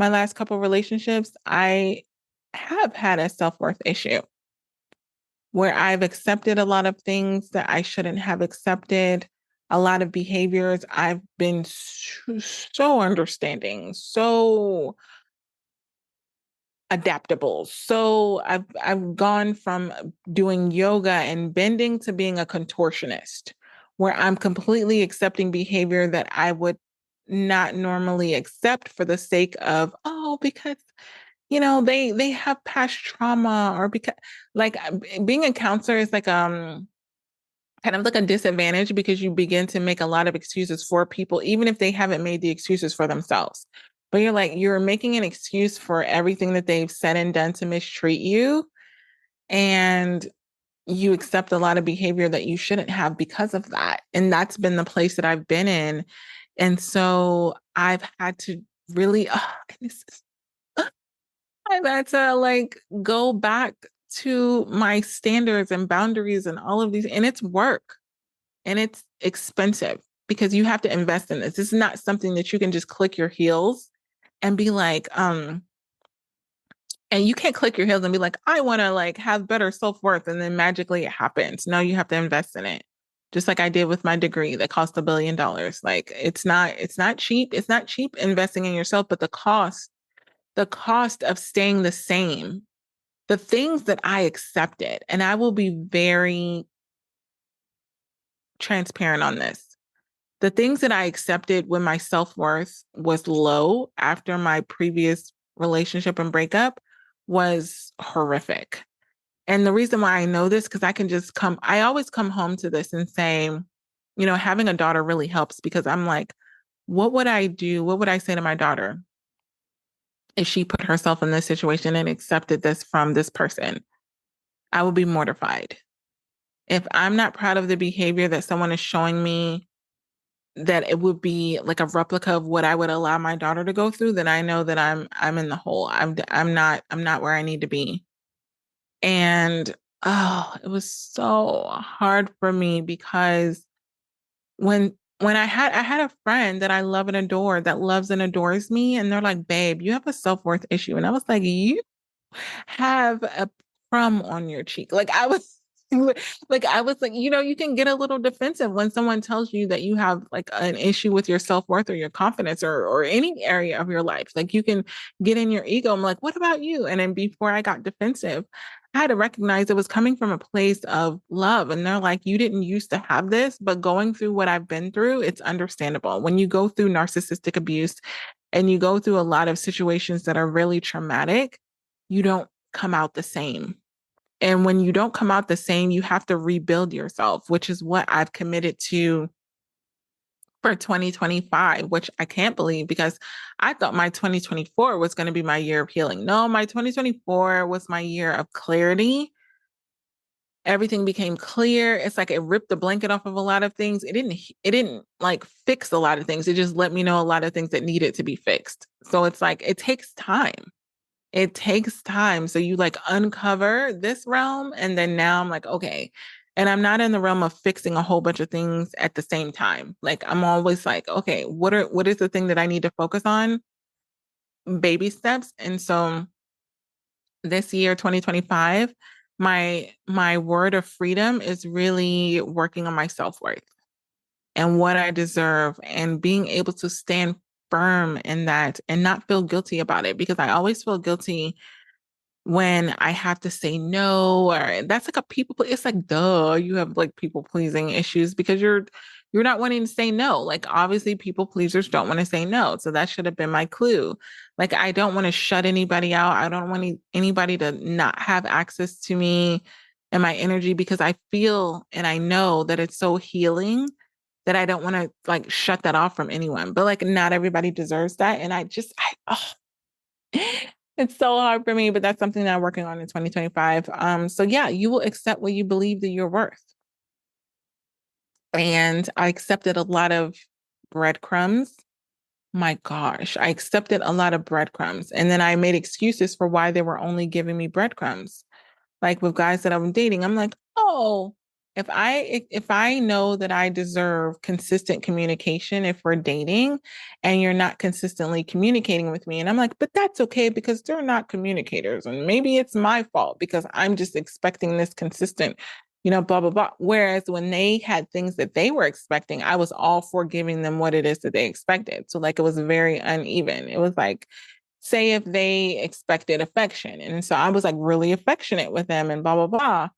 [SPEAKER 1] my last couple relationships, I have had a self-worth issue where I've accepted a lot of things that I shouldn't have accepted, a lot of behaviors. I've been so understanding, so adaptable. So I've gone from doing yoga and bending to being a contortionist, where I'm completely accepting behavior that I would not normally accept for the sake of, oh, because they have past trauma, or because like being a counselor is like kind of like a disadvantage because you begin to make a lot of excuses for people, even if they haven't made the excuses for themselves. But you're making an excuse for everything that they've said and done to mistreat you. And you accept a lot of behavior that you shouldn't have because of that. And that's been the place that I've been in. And so I've had to really, I've had to go back to my standards and boundaries and all of these. And it's work. And it's expensive because you have to invest in this. This is not something that you can just click your heels and be like, and you can't click your heels and be like, I want to have better self-worth and then magically it happens. No, you have to invest in it. Just like I did with my degree that cost $1 billion. Like it's not cheap. It's not cheap investing in yourself, but the cost of staying the same, the things that I accepted, and I will be very transparent on this. The things that I accepted when my self worth was low after my previous relationship and breakup was horrific. And the reason why I know this, because I always come home to this and say, having a daughter really helps because I'm like, what would I do? What would I say to my daughter if she put herself in this situation and accepted this from this person? I would be mortified. If I'm not proud of the behavior that someone is showing me, that it would be like a replica of what I would allow my daughter to go through, then I know that I'm in the hole. I'm not where I need to be. And it was so hard for me because when I had a friend that I love and adore that loves and adores me, and they're like, babe, you have a self-worth issue. And I was like, you have a crumb on your cheek. I was like, you can get a little defensive when someone tells you that you have an issue with your self-worth or your confidence or any area of your life. Like you can get in your ego. I'm like, what about you? And then before I got defensive, I had to recognize it was coming from a place of love. And they're like, you didn't used to have this, but going through what I've been through, it's understandable. When you go through narcissistic abuse and you go through a lot of situations that are really traumatic, you don't come out the same. And when you don't come out the same, you have to rebuild yourself, which is what I've committed to for 2025, which I can't believe because I thought my 2024 was going to be my year of healing. No, my 2024 was my year of clarity. Everything became clear. It's like it ripped the blanket off of a lot of things. It didn't fix a lot of things. It just let me know a lot of things that needed to be fixed. So it's like it takes time. It takes time. So you uncover this realm. And then now I'm like, okay. And I'm not in the realm of fixing a whole bunch of things at the same time. Like I'm always like, okay, what is the thing that I need to focus on? Baby steps. And so this year, 2025, my word of freedom is really working on my self-worth and what I deserve and being able to stand firm in that and not feel guilty about it because I always feel guilty when I have to say no, or that's like a it's like, duh, you have people pleasing issues because you're not wanting to say no. Like obviously people pleasers don't want to say no. So that should have been my clue. Like I don't want to shut anybody out. I don't want anybody to not have access to me and my energy because I feel and I know that it's so healing that I don't want to shut that off from anyone. But not everybody deserves that. And it's so hard for me, but that's something that I'm working on in 2025. So yeah, you will accept what you believe that you're worth. And I accepted a lot of breadcrumbs. My gosh, I accepted a lot of breadcrumbs. And then I made excuses for why they were only giving me breadcrumbs. Like with guys that I'm dating, I'm like, oh, if I know that I deserve consistent communication if we're dating and you're not consistently communicating with me, and I'm like, but that's okay because they're not communicators, and maybe it's my fault because I'm just expecting this consistent, blah blah blah. Whereas when they had things that they were expecting, I was all for giving them what it is that they expected. So like it was very uneven. It was like, say if they expected affection, and so I was like really affectionate with them and blah blah blah.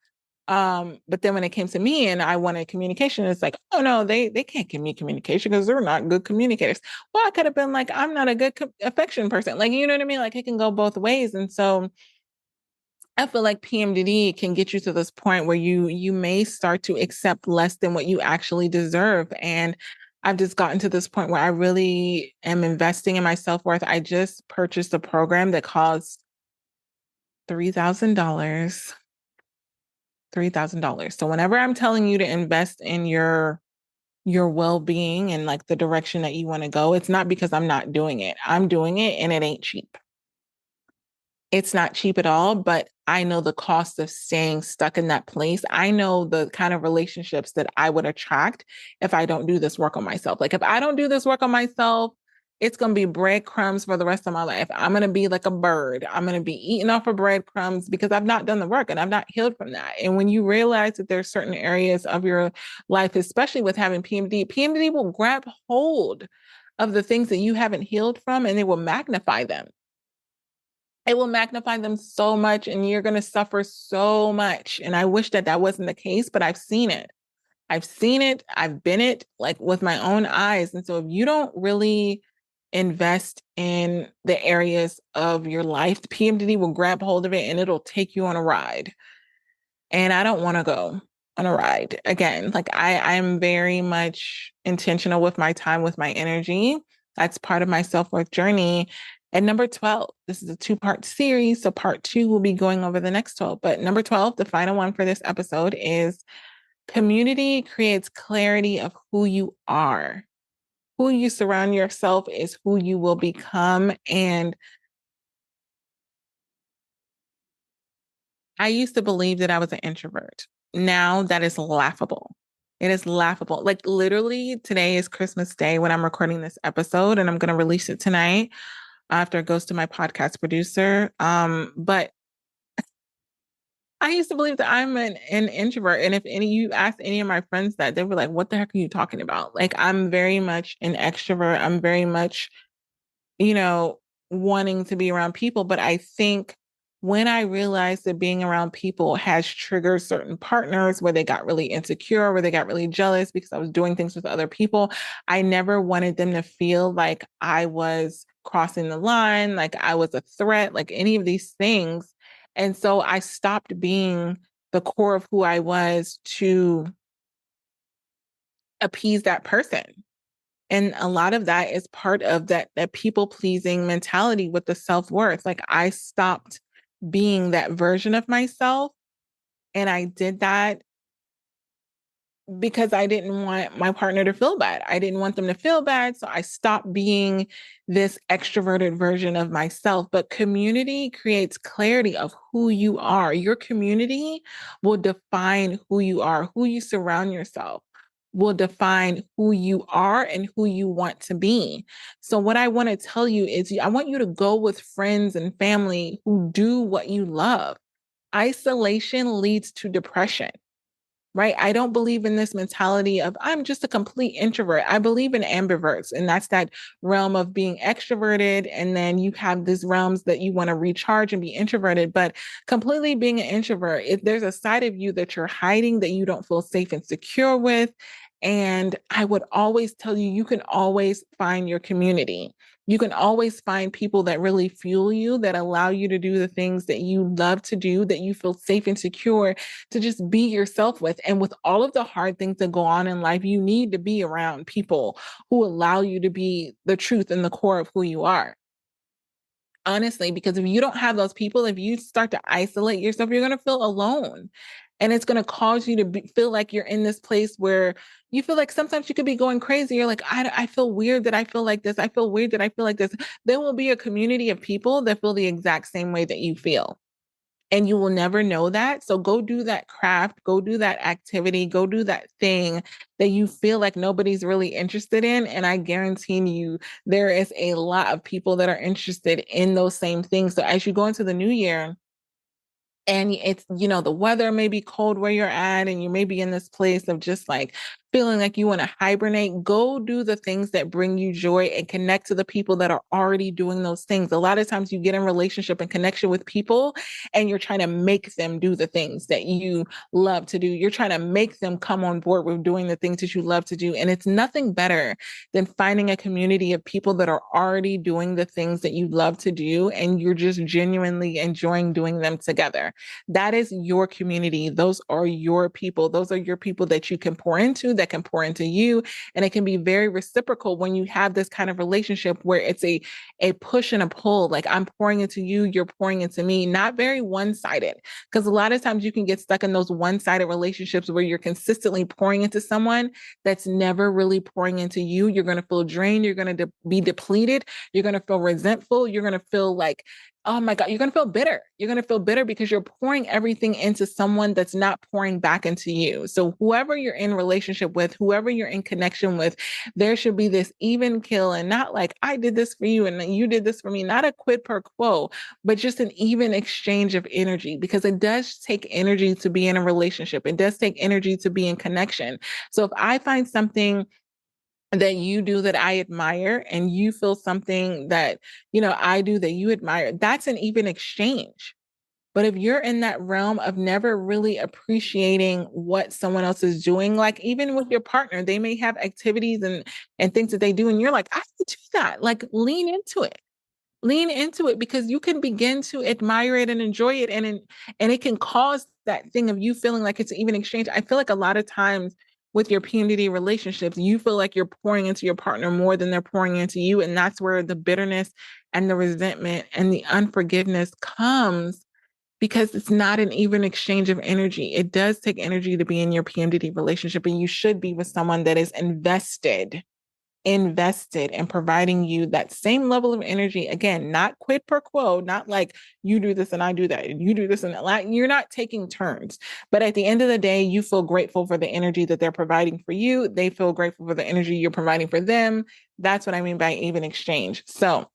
[SPEAKER 1] But then when it came to me and I wanted communication, it's like, oh no, they can't give me communication because they're not good communicators. Well, I could have been like, I'm not a good affection person. Like, you know what I mean? Like it can go both ways. And so I feel like PMDD can get you to this point where you may start to accept less than what you actually deserve. And I've just gotten to this point where I really am investing in my self-worth. I just purchased a program that costs $3,000. $3,000. So whenever I'm telling you to invest in your well-being and like the direction that you want to go, it's not because I'm not doing it. I'm doing it and it ain't cheap. It's not cheap at all, but I know the cost of staying stuck in that place. I know the kind of relationships that I would attract if I don't do this work on myself. Like if I don't do this work on myself, it's going to be breadcrumbs for the rest of my life. I'm going to be like a bird. I'm going to be eating off of breadcrumbs because I've not done the work and I've not healed from that. And when you realize that there's certain areas of your life, especially with having PMDD will grab hold of the things that you haven't healed from and they will magnify them. It will magnify them so much and you're going to suffer so much. And I wish that that wasn't the case, but I've seen it. I've seen it. I've been it like with my own eyes. And so if you don't really invest in the areas of your life, the PMDD will grab hold of it and it'll take you on a ride. And I don't want to go on a ride again. Like I'm very much intentional with my time, with my energy. That's part of my self-worth journey. And number 12, this is a two-part series. So part two will be going over the next 12. But number 12, the final one for this episode is community creates clarity of who you are. Who you surround yourself is who you will become. And I used to believe that I was an introvert. Now that is laughable. It is laughable. Like literally today is Christmas Day when I'm recording this episode and I'm going to release it tonight after it goes to my podcast producer. But I used to believe that I'm an introvert. And if any you ask any of my friends that, they were like, what the heck are you talking about? Like I'm very much an extrovert. I'm very much you know, wanting to be around people. But I think when I realized that being around people has triggered certain partners where they got really insecure, where they got really jealous because I was doing things with other people, I never wanted them to feel like I was crossing the line, like I was a threat, like any of these things. And so I stopped being the core of who I was to appease that person. And a lot of that is part of that people pleasing mentality with the self-worth. Like I stopped being that version of myself and I did that because I didn't want my partner to feel bad. I didn't want them to feel bad. So I stopped being this extroverted version of myself. But community creates clarity of who you are. Your community will define who you are, who you surround yourself will define who you are and who you want to be. So what I want to tell you is I want you to go with friends and family who do what you love. Isolation leads to depression, right? I don't believe in this mentality of I'm just a complete introvert. I believe in ambiverts, and that's that realm of being extroverted. And then you have these realms that you want to recharge and be introverted, but completely being an introvert, if there's a side of you that you're hiding that you don't feel safe and secure with. And I would always tell you, you can always find your community. You can always find people that really fuel you, that allow you to do the things that you love to do, that you feel safe and secure to just be yourself with. And with all of the hard things that go on in life, you need to be around people who allow you to be the truth and the core of who you are. Honestly, because if you don't have those people, if you start to isolate yourself, you're going to feel alone. And it's going to cause you to feel like you're in this place where you feel like sometimes you could be going crazy. You're like, I feel weird that I feel like this. I feel weird that I feel like this. There will be a community of people that feel the exact same way that you feel. And you will never know that. So go do that craft, go do that activity, go do that thing that you feel like nobody's really interested in. And I guarantee you, there is a lot of people that are interested in those same things. So as you go into the new year, and it's, the weather may be cold where you're at, and you may be in this place of just like feeling like you want to hibernate, go do the things that bring you joy and connect to the people that are already doing those things. A lot of times you get in relationship and connection with people and you're trying to make them do the things that you love to do. You're trying to make them come on board with doing the things that you love to do. And it's nothing better than finding a community of people that are already doing the things that you love to do and you're just genuinely enjoying doing them together. That is your community. Those are your people. Those are your people that you can pour into, that can pour into you. And it can be very reciprocal when you have this kind of relationship where it's a push and a pull. Like I'm pouring into you, you're pouring into me, not very one-sided. Because a lot of times you can get stuck in those one-sided relationships where you're consistently pouring into someone that's never really pouring into you. You're going to feel drained. You're going to be depleted. You're going to feel resentful. You're going to feel like, oh my God, you're going to feel bitter. You're going to feel bitter because you're pouring everything into someone that's not pouring back into you. So whoever you're in relationship with, whoever you're in connection with, there should be this even kill and not like, I did this for you and you did this for me, not a quid pro quo, but just an even exchange of energy, because it does take energy to be in a relationship. It does take energy to be in connection. So if I find something that you do that I admire and you feel something that, I do that you admire, that's an even exchange. But if you're in that realm of never really appreciating what someone else is doing, like even with your partner, they may have activities and things that they do, and you're like, I can do that. Like lean into it because you can begin to admire it and enjoy it, and it can cause that thing of you feeling like it's an even exchange. I feel like a lot of times with your PMDD relationships, you feel like you're pouring into your partner more than they're pouring into you, and that's where the bitterness and the resentment and the unforgiveness comes, because it's not an even exchange of energy. It does take energy to be in your PMDD relationship, and you should be with someone that is invested in providing you that same level of energy. Again, not quid pro quo, not like you do this and I do that, and you do this and that. Like, you're not taking turns. But at the end of the day, you feel grateful for the energy that they're providing for you. They feel grateful for the energy you're providing for them. That's what I mean by even exchange. So,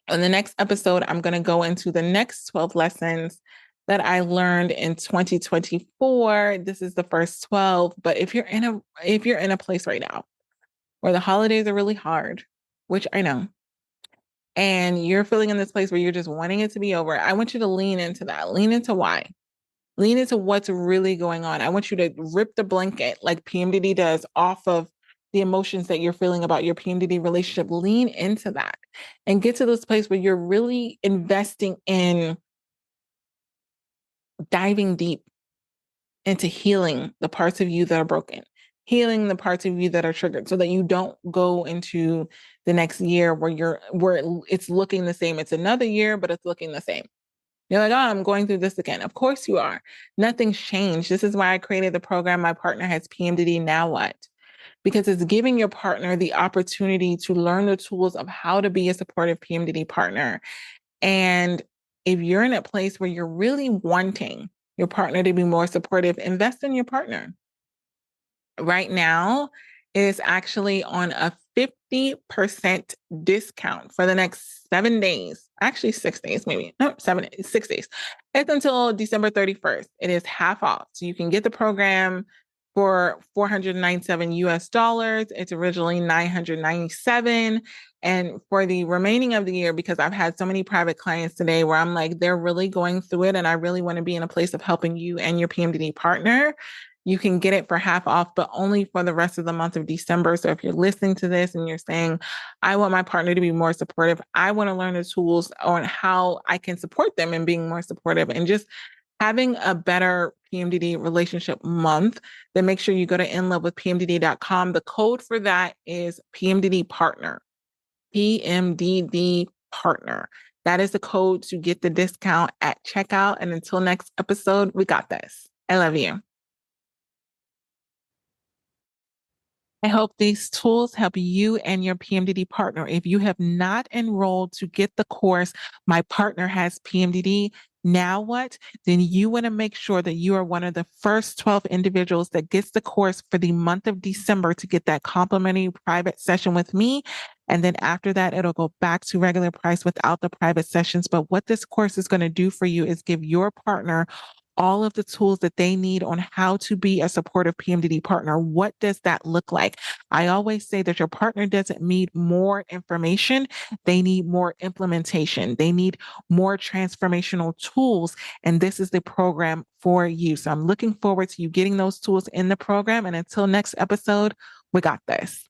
[SPEAKER 1] in the next episode, I'm going to go into the next 12 lessons that I learned in 2024. This is the first 12, but if you're in a place right now where the holidays are really hard, which I know, and you're feeling in this place where you're just wanting it to be over, I want you to lean into that. Lean into why. Lean into what's really going on. I want you to rip the blanket like PMDD does off of the emotions that you're feeling about your PMDD relationship. Lean into that and get to this place where you're really investing in diving deep into healing the parts of you that are broken, healing the parts of you that are triggered, so that you don't go into the next year where it's looking the same. It's another year, but it's looking the same. You're like, oh, I'm going through this again. Of course you are. Nothing's changed. This is why I created the program. My partner has PMDD. Now what? Because it's giving your partner the opportunity to learn the tools of how to be a supportive PMDD partner. And if you're in a place where you're really wanting your partner to be more supportive, invest in your partner. Right now, it is actually on a 50% discount for the next 7 days. Actually, 6 days, maybe. No, 7 days, 6 days. It's until December 31st. It is half off. So you can get the program for 497 US dollars. It's originally 997. And for the remaining of the year, because I've had so many private clients today where I'm like, they're really going through it, and I really want to be in a place of helping you and your PMDD partner, you can get it for half off, but only for the rest of the month of December. So if you're listening to this and you're saying, I want my partner to be more supportive, I want to learn the tools on how I can support them in being more supportive and just having a better PMDD relationship month, then make sure you go to inlovewithpmdd.com. The code for that is PMDD partner, PMDD partner. That is the code to get the discount at checkout. And until next episode, we got this. I love you. I hope these tools help you and your PMDD partner. If you have not enrolled to get the course, My Partner Has PMDD, Now what? Then you want to make sure that you are one of the first 12 individuals that gets the course for the month of December to get that complimentary private session with me. And then after that, it'll go back to regular price without the private sessions. But what this course is going to do for you is give your partner all of the tools that they need on how to be a supportive PMDD partner. What does that look like? I always say that your partner doesn't need more information, they need more implementation. They need more transformational tools. And this is the program for you. So I'm looking forward to you getting those tools in the program. And until next episode, we got this.